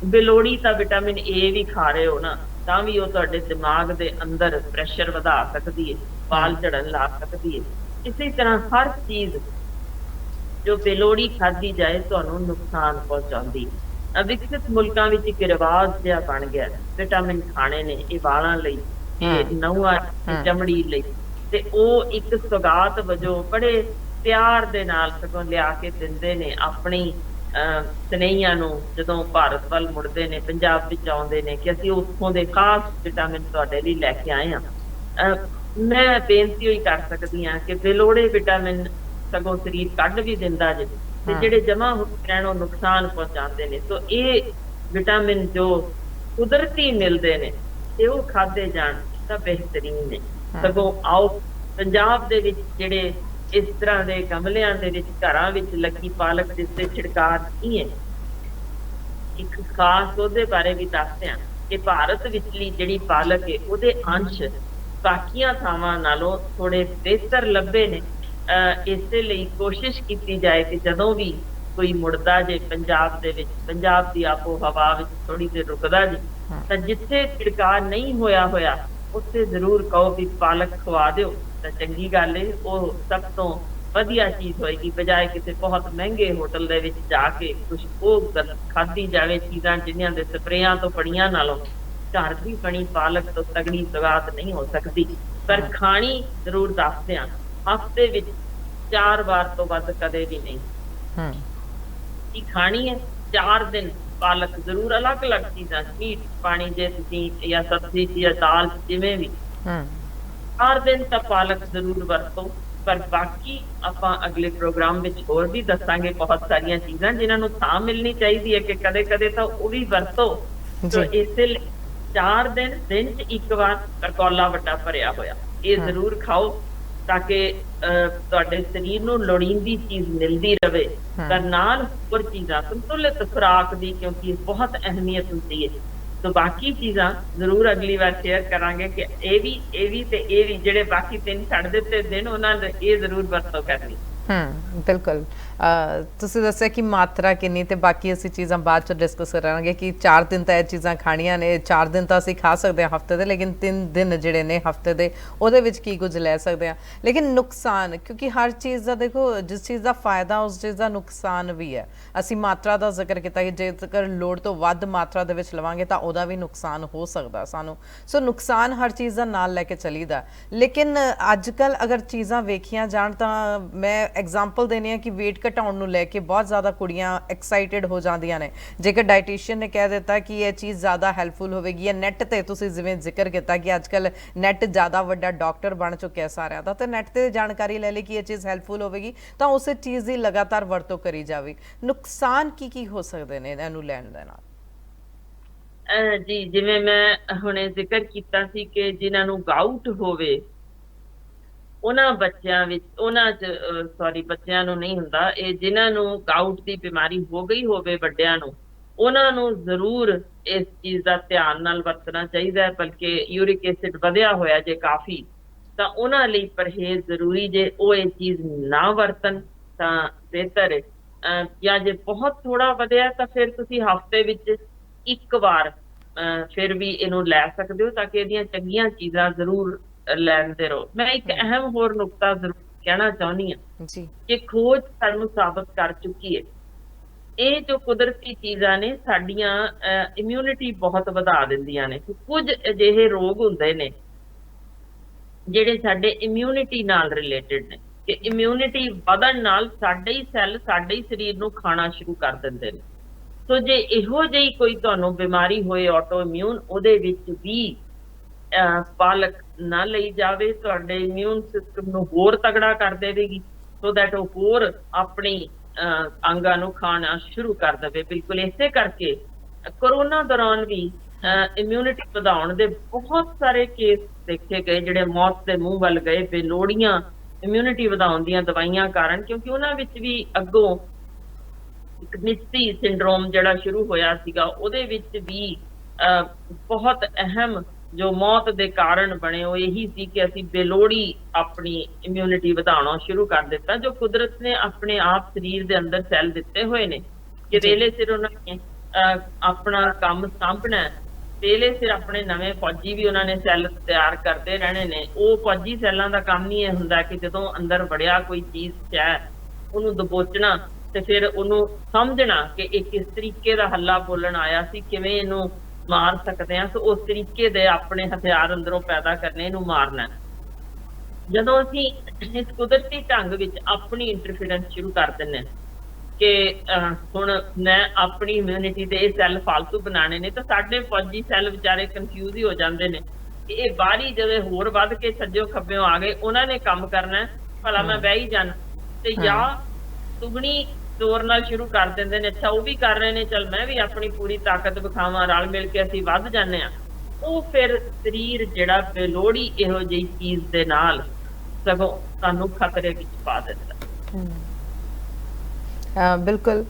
ਬੇਲੋੜੀ ਤਾਂ ਵਿਟਾਮਿਨ ਏ ਵੀ ਖਾ ਰਹੇ ਹੋ ਨਾ, ਤਾਂ ਵੀ ਉਹ ਤੁਹਾਡੇ ਦਿਮਾਗ ਦੇ ਅੰਦਰ ਪ੍ਰੈਸ਼ਰ ਵਧਾ ਸਕਦੀ ਹੈ, ਵਾਲ ਹਮ ਝੜਨ ਲਾ ਸਕਦੀ ਹੈ। ਇਸੇ ਤਰ੍ਹਾਂ ਹਰ ਚੀਜ਼ ਜੋ ਬੇਲੋੜੀ ਖਾਧੀ ਜਾਏ ਤੁਹਾਨੂੰ ਨੁਕਸਾਨ ਪਹੁੰਚਾਉਂਦੀ ਹੈ। ਵਿਕਸਿਤ ਮੁਲਕਾਂ ਵਿੱਚ ਇੱਕ ਰਿਵਾਜ ਜਿਹਾ ਬਣ ਗਿਆ, ਵਿਟਾਮਿਨ ਖਾਣੇ ਨੇ, ਇਹ ਵਾਲਾਂ ਲਈ, ਇਹ ਹਮ ਨਹੁੰਆਂ ਦੀ ਹਮ ਚਮੜੀ ਲਈ, ਤੇ ਉਹ ਇੱਕ ਸੌਗਾਤ ਵਜੋਂ ਬੜੇ ਪਿਆਰ ਦੇ ਨਾਲ ਸਗੋਂ ਲਿਆ ਕੇ ਦਿੰਦੇ ਨੇ ਆਪਣੀ ਸਨੇਹੀਆਂ ਨੂੰ। ਜਦੋਂ ਭਾਰਤ ਵੱਲ ਮੁੜਦੇ ਨੇ, ਪੰਜਾਬ ਵਿੱਚ ਆਉਂਦੇ ਨੇ, ਕਿ ਅਸੀਂ ਉੱਥੋਂ ਦੇ ਖਾਸ ਵਿਟਾਮਿਨ ਤੁਹਾਡੇ ਲਈ ਲੈ ਕੇ ਆਏ ਹਾਂ। ਮੈਂ ਬੇਨਤੀ ਹੋਈ ਕਰ ਸਕਦੀ ਹਾਂ ਕਿ ਬੇਲੋੜੇ ਵਿਟਾਮਿਨ ਸਗੋਂ ਸਰੀਰ ਕੱਢ ਵੀ ਦਿੰਦਾ ਜੇ, ਤੇ ਜਿਹੜੇ ਜਮਾ ਹੋ ਰਹਿਣ ਉਹ ਨੁਕਸਾਨ ਪਹੁੰਚਾਉਂਦੇ ਨੇ। ਸੋ ਇਹ ਵਿਟਾਮਿਨ ਜੋ ਕੁਦਰਤੀ ਮਿਲਦੇ ਨੇ ਤੇ ਉਹ ਖਾਦੇ ਜਾਣ ਤਾਂ ਬਿਹਤਰੀਨ ਨੇ। ਸਗੋਂ ਆਓ ਪੰਜਾਬ ਦੇ ਵਿੱਚ ਜਿਹੜੇ ਇਸ ਤਰ੍ਹਾਂ ਦੇ ਗਮਲਿਆਂ ਦੇ ਵਿੱਚ ਘਰਾਂ ਵਿੱਚ ਲੱਗੀ ਪਾਲਕ ਜਿਸ ਤੇ ਛਿੜਕਾਅ ਨਹੀਂ ਹੈ, ਇੱਕ ਖਾਸ ਉਹਦੇ ਬਾਰੇ ਵੀ ਦੱਸਦੇ ਹਾਂ ਕਿ ਭਾਰਤ ਵਿਚਲੀ ਜਿਹੜੀ ਪਾਲਕ ਹੈ ਉਹਦੇ ਅੰਸ਼ ਬਾਕੀਆਂ ਥਾਵਾਂ ਨਾਲੋਂ ਥੋੜੇ ਬਿਹਤਰ ਲੱਭੇ ਨੇ। ਇਸੇ ਲਈ ਕੋਸ਼ਿਸ਼ ਕੀਤੀ ਜਾਏ ਕਿ ਜਦੋਂ ਵੀ ਕੋਈ ਮੁੜਦਾ ਜੇ ਪੰਜਾਬ ਦੇ ਵਿੱਚ, ਪੰਜਾਬ ਦੀ ਆਪੋ ਹਵਾ ਵਿੱਚ ਥੋੜੀ ਦੇਰ ਰੁਕਦਾ ਜੇ, ਤਾਂ ਜਿੱਥੇ ਛਿੜਕਾਅ ਨਹੀਂ ਹੋਇਆ ਉੱਥੇ ਜ਼ਰੂਰ ਕਹੋ ਵੀ ਪਾਲਕ ਖਵਾ ਦਿਓ, ਤਾਂ ਚੰਗੀ ਗੱਲ ਹੈ। ਉਹ ਸਭ ਤੋਂ ਵਧੀਆ ਚੀਜ਼ ਹੋਏਗੀ, ਬਜਾਏ ਕਿਸੇ ਬਹੁਤ ਮਹਿੰਗੇ ਹੋਟਲ ਦੇ ਵਿੱਚ ਜਾ ਕੇ ਕੁਝ ਉਹ ਖਾਧੀ ਜਾਵੇ ਚੀਜ਼ਾਂ ਜਿਨ੍ਹਾਂ ਦੇ ਸਪਰੇਆਂ ਤੋਂ ਬਣੀਆਂ ਨਾਲੋਂ ਘਰ ਦੀ ਬਣੀ ਪਾਲਕ ਤੋਂ ਤਗੜੀ ਸਵਾਦ ਨਹੀਂ ਹੋ ਸਕਦੀ। ਪਰ ਖਾਣੀ ਜ਼ਰੂਰ ਦੱਸਦੇ ਹਾਂ, ਹਫ਼ਤੇ ਵਿੱਚ 4 ਵਾਰ ਤੋਂ ਵੱਧ ਕਦੇ ਵੀ ਨਹੀਂ। ਕੀ ਖਾਣੀ ਹੈ 4 ਦਿਨ ਪਾਲਕ ਜ਼ਰੂਰ, ਅਲੱਗ-ਅਲੱਗ ਚੀਜ਼ਾਂ, ਮੀਟ ਪਾਣੀ ਜੇ ਤੁਸੀਂ ਜਾਂ ਸਬਜ਼ੀ ਜਾਂ ਦਾਲ ਜਿਵੇਂ ਵੀ, 4 ਦਿਨ ਤਾਂ ਪਾਲਕ ਜ਼ਰੂਰ ਵਰਤੋ। ਪਰ ਬਾਕੀ ਆਪਾਂ ਅਗਲੇ ਪ੍ਰੋਗਰਾਮ ਵਿੱਚ ਹੋਰ ਵੀ ਦੱਸਾਂਗੇ ਬਹੁਤ ਸਾਰੀਆਂ ਚੀਜ਼ਾਂ ਜਿਨ੍ਹਾਂ ਨੂੰ ਥਾਂ ਮਿਲਣੀ ਚਾਹੀਦੀ ਹੈ ਕਿ ਕਦੇ-ਕਦੇ ਤਾਂ ਉਹ ਵੀ ਵਰਤੋ। ਸੋ ਇਸੇ ਲਈ 4 ਦਿਨ 'ਚ 1 ਵਾਰ ਕੌਲਾ ਵੱਡਾ ਭਰਿਆ ਹੋਇਆ ਇਹ ਜ਼ਰੂਰ ਖਾਓ, ਤਾਂ ਕਿ ਤੁਹਾਡੇ ਸਰੀਰ ਨੂੰ ਲੋੜੀਂਦੀ ਚੀਜ਼ ਮਿਲਦੀ ਰਵੇ। ਤਾਂ ਨਾਲ ਹੋਰ ਚੀਜ਼ਾਂ, ਸੰਤੁਲਿਤ ਖੁਰਾਕ ਦੀ ਕਿਉਂਕਿ ਬਹੁਤ ਅਹਿਮੀਅਤ ਹੁੰਦੀ ਹੈ। तो बाकी चीज़ां जरूर अगली बार शेयर करांगे कि ये भी ते ये भी जेडे बाकी 3 छड़ दिते दिन उन्हां ये जरूर वरतो करनी। बिल्कुल ਤੁਸੀਂ ਦੱਸਿਆ ਕਿ ਮਾਤਰਾ ਕਿੰਨੀ ਤੇ ਬਾਕੀ ਅਸੀਂ ਚੀਜ਼ਾਂ ਬਾਅਦ ਚ ਡਿਸਕਸ ਕਰਾਂਗੇ ਕਿ 4 ਦਿਨ ਤਾਂ ਇਹ ਚੀਜ਼ਾਂ ਖਾਣੀਆਂ ਨੇ, 4 ਦਿਨ ਤਾਂ ਅਸੀਂ ਖਾ ਸਕਦੇ ਹਾਂ ਹਫਤੇ ਦੇ, ਲੇਕਿਨ 3 ਦਿਨ ਜਿਹੜੇ ਨੇ ਹਫਤੇ ਦੇ ਉਹਦੇ ਵਿੱਚ ਕੀ ਕੁਝ ਲੈ ਸਕਦੇ ਹਾਂ। ਲੇਕਿਨ ਨੁਕਸਾਨ, ਕਿਉਂਕਿ ਹਰ ਚੀਜ਼ ਦਾ ਦੇਖੋ, ਜਿਸ ਚੀਜ਼ ਦਾ ਫਾਇਦਾ ਉਸ ਚੀਜ਼ ਦਾ ਨੁਕਸਾਨ ਵੀ ਹੈ। ਅਸੀਂ ਮਾਤਰਾ ਦਾ ਜ਼ਿਕਰ ਕੀਤਾ ਕਿ ਜੇਕਰ ਲੋੜ ਤੋਂ ਵੱਧ ਮਾਤਰਾ ਦੇ ਵਿੱਚ ਲਵਾਂਗੇ ਤਾਂ ਉਹਦਾ ਵੀ ਨੁਕਸਾਨ ਹੋ ਸਕਦਾ ਸਾਨੂੰ। ਸੋ ਨੁਕਸਾਨ ਹਰ ਚੀਜ਼ ਦਾ ਨਾਲ ਲੈ ਕੇ ਚੱਲੀਦਾ। ਲੇਕਿਨ ਅੱਜ ਕੱਲ੍ਹ ਅਗਰ ਚੀਜ਼ਾਂ ਵੇਖੀਆਂ ਜਾਣ ਤਾਂ ਮੈਂ ਐਗਜ਼ਾਮਪਲ ਦੇਣੀ ਹੈ ਕਿ ਵੇਟ ਘਟਾਉਣ ਨੂੰ ਲੈ ਕੇ ਬਹੁਤ ਜ਼ਿਆਦਾ ਕੁੜੀਆਂ ਐਕਸਾਈਟਿਡ ਹੋ ਜਾਂਦੀਆਂ ਨੇ। ਜੇਕਰ ਡਾਈਟੀਸ਼ੀਅਨ ਨੇ ਕਹਿ ਦਿੱਤਾ ਕਿ ਇਹ ਚੀਜ਼ ਜ਼ਿਆਦਾ ਹੈਲਪਫੁਲ ਹੋਵੇਗੀ, ਜਾਂ ਨੈੱਟ ਤੇ ਤੁਸੀਂ ਜਿਵੇਂ ਜ਼ਿਕਰ ਕੀਤਾ ਕਿ ਅੱਜ ਕੱਲ੍ਹ ਨੈੱਟ ਜ਼ਿਆਦਾ ਵੱਡਾ ਡਾਕਟਰ ਬਣ ਚੁੱਕਿਆ ਸਾਰਿਆਂ ਦਾ, ਤੇ ਨੈੱਟ ਤੇ ਜਾਣਕਾਰੀ ਲੈ ਲਈ ਕਿ ਇਹ ਚੀਜ਼ ਹੈਲਪਫੁਲ ਹੋਵੇਗੀ ਤਾਂ ਉਸ ਚੀਜ਼ ਦੀ ਲਗਾਤਾਰ ਵਰਤੋਂ ਕਰੀ ਜਾਵੇ। ਨੁਕਸਾਨ ਕੀ ਹੋ ਸਕਦੇ ਨੇ ਇਹਨੂੰ ਲੈਣ ਦੇ ਨਾਲ? ਜੀ ਜਿਵੇਂ ਮੈਂ ਹੁਣੇ ਜ਼ਿਕਰ ਕੀਤਾ ਸੀ ਕਿ ਜਿਨ੍ਹਾਂ ਨੂੰ ਗਾਊਟ ਹੋਵੇ ਉਹਨਾਂ ਬੱਚਿਆਂ ਵਿੱਚ, ਉਹਨਾਂ ਚ ਸੌਰੀ ਬੱਚਿਆਂ ਨੂੰ ਨਹੀਂ ਹੁੰਦਾ, ਇਹ ਜਿਨ੍ਹਾਂ ਨੂੰ ਗਾਊਟ ਦੀ ਬਿਮਾਰੀ ਹੋ ਗਈ ਹੋਵੇ ਵੱਡਿਆਂ ਨੂੰ, ਉਹਨਾਂ ਨੂੰ ਜ਼ਰੂਰ ਇਸ ਚੀਜ਼ ਦਾ ਧਿਆਨ ਨਾਲ ਵਰਤਣਾ ਚਾਹੀਦਾ ਹੈ। ਬਲਕਿ ਯੂਰਿਕ ਐਸਿਡ ਵਧਿਆ ਹੋਇਆ ਜੇ ਕਾਫੀ, ਤਾਂ ਉਹਨਾਂ ਲਈ ਪਰਹੇਜ਼ ਜ਼ਰੂਰੀ ਜੇ ਉਹ ਇਹ ਚੀਜ਼ ਨਾ ਵਰਤਣ ਤਾਂ ਬਿਹਤਰ ਹੈ। ਜਾਂ ਜੇ ਬਹੁਤ ਥੋੜਾ ਵਧਿਆ ਤਾਂ ਫਿਰ ਤੁਸੀਂ ਹਫ਼ਤੇ ਵਿੱਚ 1 ਵਾਰ ਫਿਰ ਵੀ ਇਹਨੂੰ ਲੈ ਸਕਦੇ ਹੋ, ਤਾਂ ਕਿ ਇਹਦੀਆਂ ਚੰਗੀਆਂ ਚੀਜ਼ਾਂ ਜ਼ਰੂਰ ਲੈਂਦੇ ਰਹੋ। ਮੈਂ ਇੱਕ ਅਹਿਮ ਹੋਰ ਨੁਕਤਾ ਜ਼ਰੂਰ ਕਹਿਣਾ ਚਾਹੁੰਦੀ ਹਾਂ ਕਿ ਖੋਜ ਸਾਨੂੰ ਸਾਬਤ ਕਰ ਚੁੱਕੀ ਹੈ ਇਹ ਜੋ ਕੁਦਰਤੀ ਚੀਜ਼ਾਂ ਨੇ ਸਾਡੀਆਂ ਇਮਿਊਨਿਟੀ ਬਹੁਤ ਵਧਾ ਦਿੰਦੀਆਂ ਨੇ। ਕੁਝ ਅਜਿਹੇ ਰੋਗ ਹੁੰਦੇ ਨੇ ਜਿਹੜੇ ਸਾਡੇ ਇਮਿਊਨਿਟੀ ਨਾਲ ਰਿਲੇਟਡ ਨੇ, ਕਿ ਇਮਿਊਨਿਟੀ ਵਧਣ ਨਾਲ ਸਾਡੇ ਹੀ ਸੈੱਲ ਸਾਡੇ ਹੀ ਸਰੀਰ ਨੂੰ ਖਾਣਾ ਸ਼ੁਰੂ ਕਰ ਦਿੰਦੇ ਨੇ। ਸੋ ਜੇ ਇਹੋ ਜਿਹੀ ਕੋਈ ਤੁਹਾਨੂੰ ਬਿਮਾਰੀ ਹੋਏ ਆਟੋ ਇਮਿਊਨ, ਉਹਦੇ ਵਿੱਚ ਵੀ ਪਾਲਕ ਨਾ ਲਈ ਜਾਵੇ, ਤੁਹਾਡੇ ਇਮਿਊਨ ਸਿਸਟਮ ਨੂੰ ਹੋਰ ਤਗੜਾ ਕਰ ਦੇਵੇਗੀ, ਸੋ ਦੈਟ ਉਹ ਹੋਰ ਆਪਣੀ ਅੰਗਾਂ ਨੂੰ ਖਾਣਾ ਸ਼ੁਰੂ ਕਰ ਦੇਵੇ। ਬਿਲਕੁਲ ਇਸੇ ਕਰਕੇ ਕੋਰੋਨਾ ਦੌਰਾਨ ਵੀ ਇਮਿਊਨਿਟੀ ਵਧਾਉਣ ਦੇ ਬਹੁਤ ਸਾਰੇ ਕੇਸ ਦੇਖੇ ਗਏ ਜਿਹੜੇ ਮੌਤ ਦੇ ਮੂੰਹ ਵੱਲ ਗਏ ਬੇਲੋੜੀਆਂ ਇਮਿਊਨਿਟੀ ਵਧਾਉਣ ਦੀਆਂ ਦਵਾਈਆਂ ਕਾਰਨ, ਕਿਉਂਕਿ ਉਹਨਾਂ ਵਿੱਚ ਵੀ ਅੱਗੋਂ ਇੱਕ ਨਿਸਤੀ ਸਿੰਡਰੋਮ ਜਿਹੜਾ ਸ਼ੁਰੂ ਹੋਇਆ ਸੀਗਾ, ਉਹਦੇ ਵਿੱਚ ਵੀ ਬਹੁਤ ਅਹਿਮ ਜੋ ਮੌਤ ਦੇ ਕਾਰਨ ਬਣੇ ਉਹ ਇਹੀ ਸੀ ਕਿ ਅਸੀਂ ਬੇਲੋੜੀ ਆਪਣੀ ਇਮਿਊਨਿਟੀ ਵਧਾਉਣਾ ਸ਼ੁਰੂ ਕਰ ਦਿੱਤਾ, ਜੋ ਕੁਦਰਤ ਨੇ ਆਪਣੇ ਆਪ ਸਰੀਰ ਦੇ ਅੰਦਰ ਸੈੱਲ ਦਿੱਤੇ ਹੋਏ ਨੇ ਕਿ ਜੀ ਵੇਲੇ ਸਿਰ ਉਹਨਾਂ ਨੇ ਆਪਣਾ ਕੰਮ ਸਾਂਭਣਾ ਹੈ। ਵੇਲੇ ਸਿਰ ਆਪਣੇ ਨਵੇਂ ਫੌਜੀ ਵੀ ਉਹਨਾਂ ਨੇ ਸੈੱਲ ਤਿਆਰ ਕਰਦੇ ਰਹਿਣੇ ਨੇ। ਉਹ ਫੌਜੀ ਸੈੱਲਾਂ ਦਾ ਕੰਮ ਹੀ ਇਹ ਹੁੰਦਾ ਕਿ ਜਦੋਂ ਅੰਦਰ ਵੜਿਆ ਕੋਈ ਚੀਜ਼ ਹੈ ਉਹਨੂੰ ਦਬੋਚਣਾ ਤੇ ਫਿਰ ਉਹਨੂੰ ਸਮਝਣਾ ਕਿ ਇਹ ਕਿਸ ਤਰੀਕੇ ਦਾ ਹੱਲਾ ਬੋਲਣ ਆਇਆ ਸੀ, ਕਿਵੇਂ ਇਹਨੂੰ ਮਾਰ ਸਕਦੇ ਹਾਂ। ਸੋ ਉਸ ਤਰੀਕੇ ਦੇ ਆਪਣੇ ਹਥਿਆਰ ਅੰਦਰੋਂ ਪੈਦਾ ਕਰਨੇ, ਇਹਨੂੰ ਮਾਰਨਾ। ਜਦੋਂ ਅਸੀਂ ਇਸ ਕੁਦਰਤੀ ਢੰਗ ਵਿੱਚ ਆਪਣੀ ਇੰਟਰਫੀਰੈਂਸ ਸ਼ੁਰੂ ਕਰ ਦਿੰਦੇ ਹਾਂ ਕਿ ਹੁਣ ਮੈਂ ਆਪਣੀ ਇਮਿਊਨਿਟੀ ਦੇ ਇਹ ਸੈੱਲ ਫਾਲਤੂ ਬਣਾਣੇ ਨੇ, ਤਾਂ ਸਾਡੇ ਫੌਜੀ ਸੈੱਲ ਵਿਚਾਰੇ ਕਨਫਿਊਜ਼ ਹੀ ਹੋ ਜਾਂਦੇ ਨੇ ਕਿ ਇਹ ਬਾਹਰੀ ਜਦੋਂ ਹੋਰ ਵੱਧ ਕੇ ਸੱਜੋ ਖੱਬਿਓਂ ਆ ਗਏ, ਉਹਨਾਂ ਨੇ ਕੰਮ ਕਰਨਾ, ਭਲਾ ਮੈਂ ਬਹਿ ਹੀ ਜਾਣਾ। ਤੇ ਜਾਂ ਦੁਗਣੀ ਜ਼ੋਰ ਨਾਲ ਸ਼ੁਰੂ ਕਰ ਦਿੰਦੇ ਨੇ, ਅੱਛਾ ਉਹ ਵੀ ਕਰ ਰਹੇ ਨੇ, ਚਲ ਮੈਂ ਵੀ ਆਪਣੀ ਪੂਰੀ ਤਾਕਤ ਵਿਖਾਵਾਂ, ਰਲ ਮਿਲ ਕੇ ਅਸੀਂ ਵੱਧ ਜਾਂਦੇ ਹਾਂ। ਉਹ ਫਿਰ ਸਰੀਰ ਜਿਹੜਾ ਬੇਲੋੜੀ ਇਹੋ ਜਿਹੀ ਚੀਜ਼ ਦੇ ਨਾਲ ਸਗੋਂ ਸਾਨੂੰ ਖਤਰੇ ਵਿੱਚ ਪਾ ਦਿੰਦਾ। ਬਿਲਕੁਲ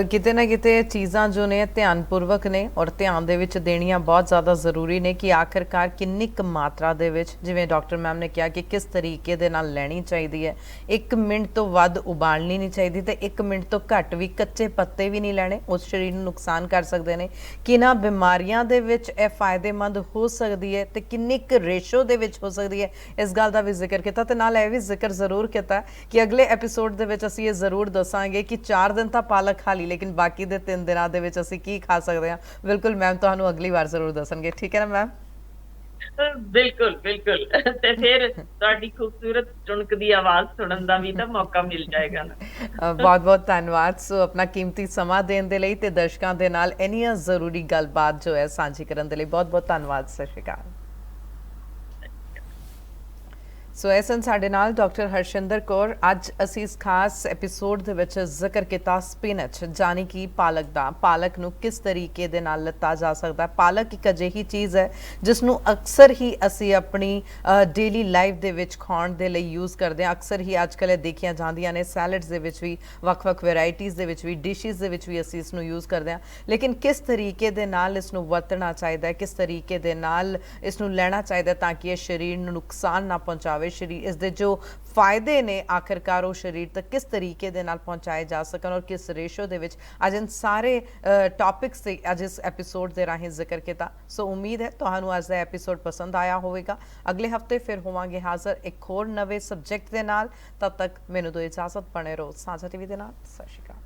ਕਿਤੇ ਨਾ ਕਿਤੇ ਚੀਜ਼ਾਂ ਜੋ ਨੇ ਧਿਆਨਪੂਰਵਕ ਨੇ ਔਰ ਧਿਆਨ ਦੇ ਵਿੱਚ ਦੇਣੀਆਂ ਬਹੁਤ ਜ਼ਿਆਦਾ ਜ਼ਰੂਰੀ ਨੇ ਕਿ ਆਖਿਰਕਾਰ ਕਿੰਨੀ ਕੁ ਮਾਤਰਾ ਦੇ ਵਿੱਚ, ਜਿਵੇਂ ਡਾਕਟਰ ਮੈਮ ਨੇ ਕਿਹਾ ਕਿ ਕਿਸ ਤਰੀਕੇ ਦੇ ਨਾਲ ਲੈਣੀ ਚਾਹੀਦੀ ਹੈ। 1 ਮਿੰਟ ਤੋਂ ਵੱਧ ਉਬਾਲਣੀ ਨਹੀਂ ਚਾਹੀਦੀ ਤੇ 1 ਮਿੰਟ ਤੋਂ ਘੱਟ ਵੀ ਕੱਚੇ ਪੱਤੇ ਵੀ ਨਹੀਂ ਲੈਣੇ, ਉਸ ਸਰੀਰ ਨੂੰ ਨੁਕਸਾਨ ਕਰ ਸਕਦੇ ਨੇ। ਕਿਹਨਾਂ ਬਿਮਾਰੀਆਂ ਦੇ ਵਿੱਚ ਇਹ ਫਾਇਦੇਮੰਦ ਹੋ ਸਕਦੀ ਹੈ ਤੇ ਕਿੰਨੀ ਕੁ ਰੇਸ਼ੋ ਦੇ ਵਿੱਚ ਹੋ ਸਕਦੀ ਹੈ, ਇਸ ਗੱਲ ਦਾ ਵੀ ਜ਼ਿਕਰ ਕੀਤਾ ਤੇ ਨਾਲ ਇਹ ਵੀ ਜ਼ਿਕਰ ਜ਼ਰੂਰ ਕੀਤਾ ਕਿ ਅਗਲੇ ਐਪੀਸੋਡ ਦੇ ਵਿੱਚ ਅਸੀਂ ਇਹ ਜ਼ਰੂਰ ਦੱਸਾਂਗੇ ਕਿ 4 ਦਿਨ ਤਾਂ ਪਾਲਕ ਖਾ ਲਈ, ਲੇਕਿਨ ਬਾਕੀ ਦੇ 3 ਦਿਨਾਂ ਦੇ ਵਿੱਚ ਅਸੀਂ ਕੀ ਖਾ ਸਕਦੇ ਹਾਂ। ਬਿਲਕੁਲ ਮੈਮ ਤੁਹਾਨੂੰ ਅਗਲੀ ਵਾਰ ਜ਼ਰੂਰ ਦੱਸਣਗੇ, ਠੀਕ ਹੈ ਨਾ ਮੈਮ? ਬਿਲਕੁਲ ਬਿਲਕੁਲ। ਤੇ ਫਿਰ ਤੁਹਾਡੀ ਖੂਬਸੂਰਤ ਚੁਣਕਦੀ ਆਵਾਜ਼ ਸੁਣਨ ਦਾ ਵੀ ਤਾਂ ਮੌਕਾ ਮਿਲ ਜਾਏਗਾ ਨਾ। ਬਹੁਤ ਬਹੁਤ ਧੰਨਵਾਦ। ਸੋ ਆਪਣਾ ਕੀਮਤੀ ਸਮਾਂ ਦੇਣ ਦੇ ਲਈ ਤੇ ਦਰਸ਼ਕਾਂ ਦੇ ਨਾਲ ਇੰਨੀਆਂ ਜ਼ਰੂਰੀ ਗੱਲਬਾਤ ਜੋ ਹੈ ਸਾਂਝੀ ਕਰਨ ਦੇ ਲਈ ਬਹੁਤ ਬਹੁਤ ਧੰਨਵਾਦ। ਸਤਿ ਸ਼੍ਰੀ ਅਕਾਲ। ਸੋ ਇਹ ਸਨ ਸਾਡੇ ਨਾਲ ਡਾਕਟਰ ਹਰਸ਼ਿੰਦਰ ਕੌਰ। ਅੱਜ ਅਸੀਂ ਇਸ ਖਾਸ ਐਪੀਸੋਡ ਦੇ ਵਿੱਚ ਜ਼ਿਕਰ ਕੀਤਾ ਸਪਿਨਚ, ਜਾਨੀ ਕਿ ਪਾਲਕ ਦਾ। ਪਾਲਕ ਨੂੰ ਕਿਸ ਤਰੀਕੇ ਦੇ ਨਾਲ ਲਿੱਤਾ ਜਾ ਸਕਦਾ। ਪਾਲਕ ਇੱਕ ਅਜਿਹੀ ਚੀਜ਼ ਹੈ ਜਿਸ ਨੂੰ ਅਕਸਰ ਹੀ ਅਸੀਂ ਆਪਣੀ ਡੇਲੀ ਲਾਈਫ ਦੇ ਵਿੱਚ ਖਾਣ ਦੇ ਲਈ ਯੂਜ਼ ਕਰਦੇ ਹਾਂ। ਅਕਸਰ ਹੀ ਅੱਜ ਕੱਲ੍ਹ ਦੇਖੀਆਂ ਜਾਂਦੀਆਂ ਨੇ ਸੈਲਡਸ ਦੇ ਵਿੱਚ ਵੀ, ਵੱਖ-ਵੱਖ ਵੈਰਾਈਟੀਜ਼ ਦੇ ਵਿੱਚ ਵੀ, ਡਿਸ਼ਿਜ਼ ਦੇ ਵਿੱਚ ਵੀ ਅਸੀਂ ਇਸ ਨੂੰ ਯੂਜ਼ ਕਰਦੇ ਹਾਂ। ਲੇਕਿਨ ਕਿਸ ਤਰੀਕੇ ਦੇ ਨਾਲ ਇਸ ਨੂੰ ਵਰਤਣਾ ਚਾਹੀਦਾ ਹੈ, ਕਿਸ ਤਰੀਕੇ ਦੇ ਨਾਲ ਇਸ ਨੂੰ ਲੈਣਾ ਚਾਹੀਦਾ ਤਾਂ ਕਿ ਇਹ ਸਰੀਰ ਨੂੰ ਨੁਕਸਾਨ ਨਾ ਪਹੁੰਚਾਵੇ, ਸਰੀਰ ਇਸ ਦੇ ਜੋ ਫਾਇਦੇ ਨੇ ਆਖਿਰਕਾਰ ਉਹ ਸਰੀਰ ਤੱਕ ਕਿਸ ਤਰੀਕੇ ਦੇ ਨਾਲ ਪਹੁੰਚਾਏ ਜਾ ਸਕਣ ਔਰ ਕਿਸ ਰੇਸ਼ੋ ਦੇ ਵਿੱਚ, ਅੱਜ ਇਨ ਸਾਰੇ ਟੌਪਿਕਸ ਤੇ ਅੱਜ ਇਸ ਐਪੀਸੋਡ ਦੇ ਰਾਹੀਂ ਜ਼ਿਕਰ ਕੀਤਾ। ਸੋ ਉਮੀਦ ਹੈ ਤੁਹਾਨੂੰ ਅੱਜ ਦਾ ਐਪੀਸੋਡ ਪਸੰਦ ਆਇਆ ਹੋਵੇਗਾ। ਅਗਲੇ ਹਫਤੇ ਫਿਰ ਹੋਵਾਂਗੇ ਹਾਜ਼ਰ ਇੱਕ ਹੋਰ ਨਵੇਂ ਸਬਜੈਕਟ ਦੇ ਨਾਲ। ਤਦ ਤੱਕ ਮੈਨੂੰ ਦਿਓ ਇਜਾਜ਼ਤ, ਬਣੇ ਰਹੋ ਸਾਂਝਾ ਟੀਵੀ ਦੇ ਨਾਲ। ਸਤਿ ਸ਼੍ਰੀ ਅਕਾਲ।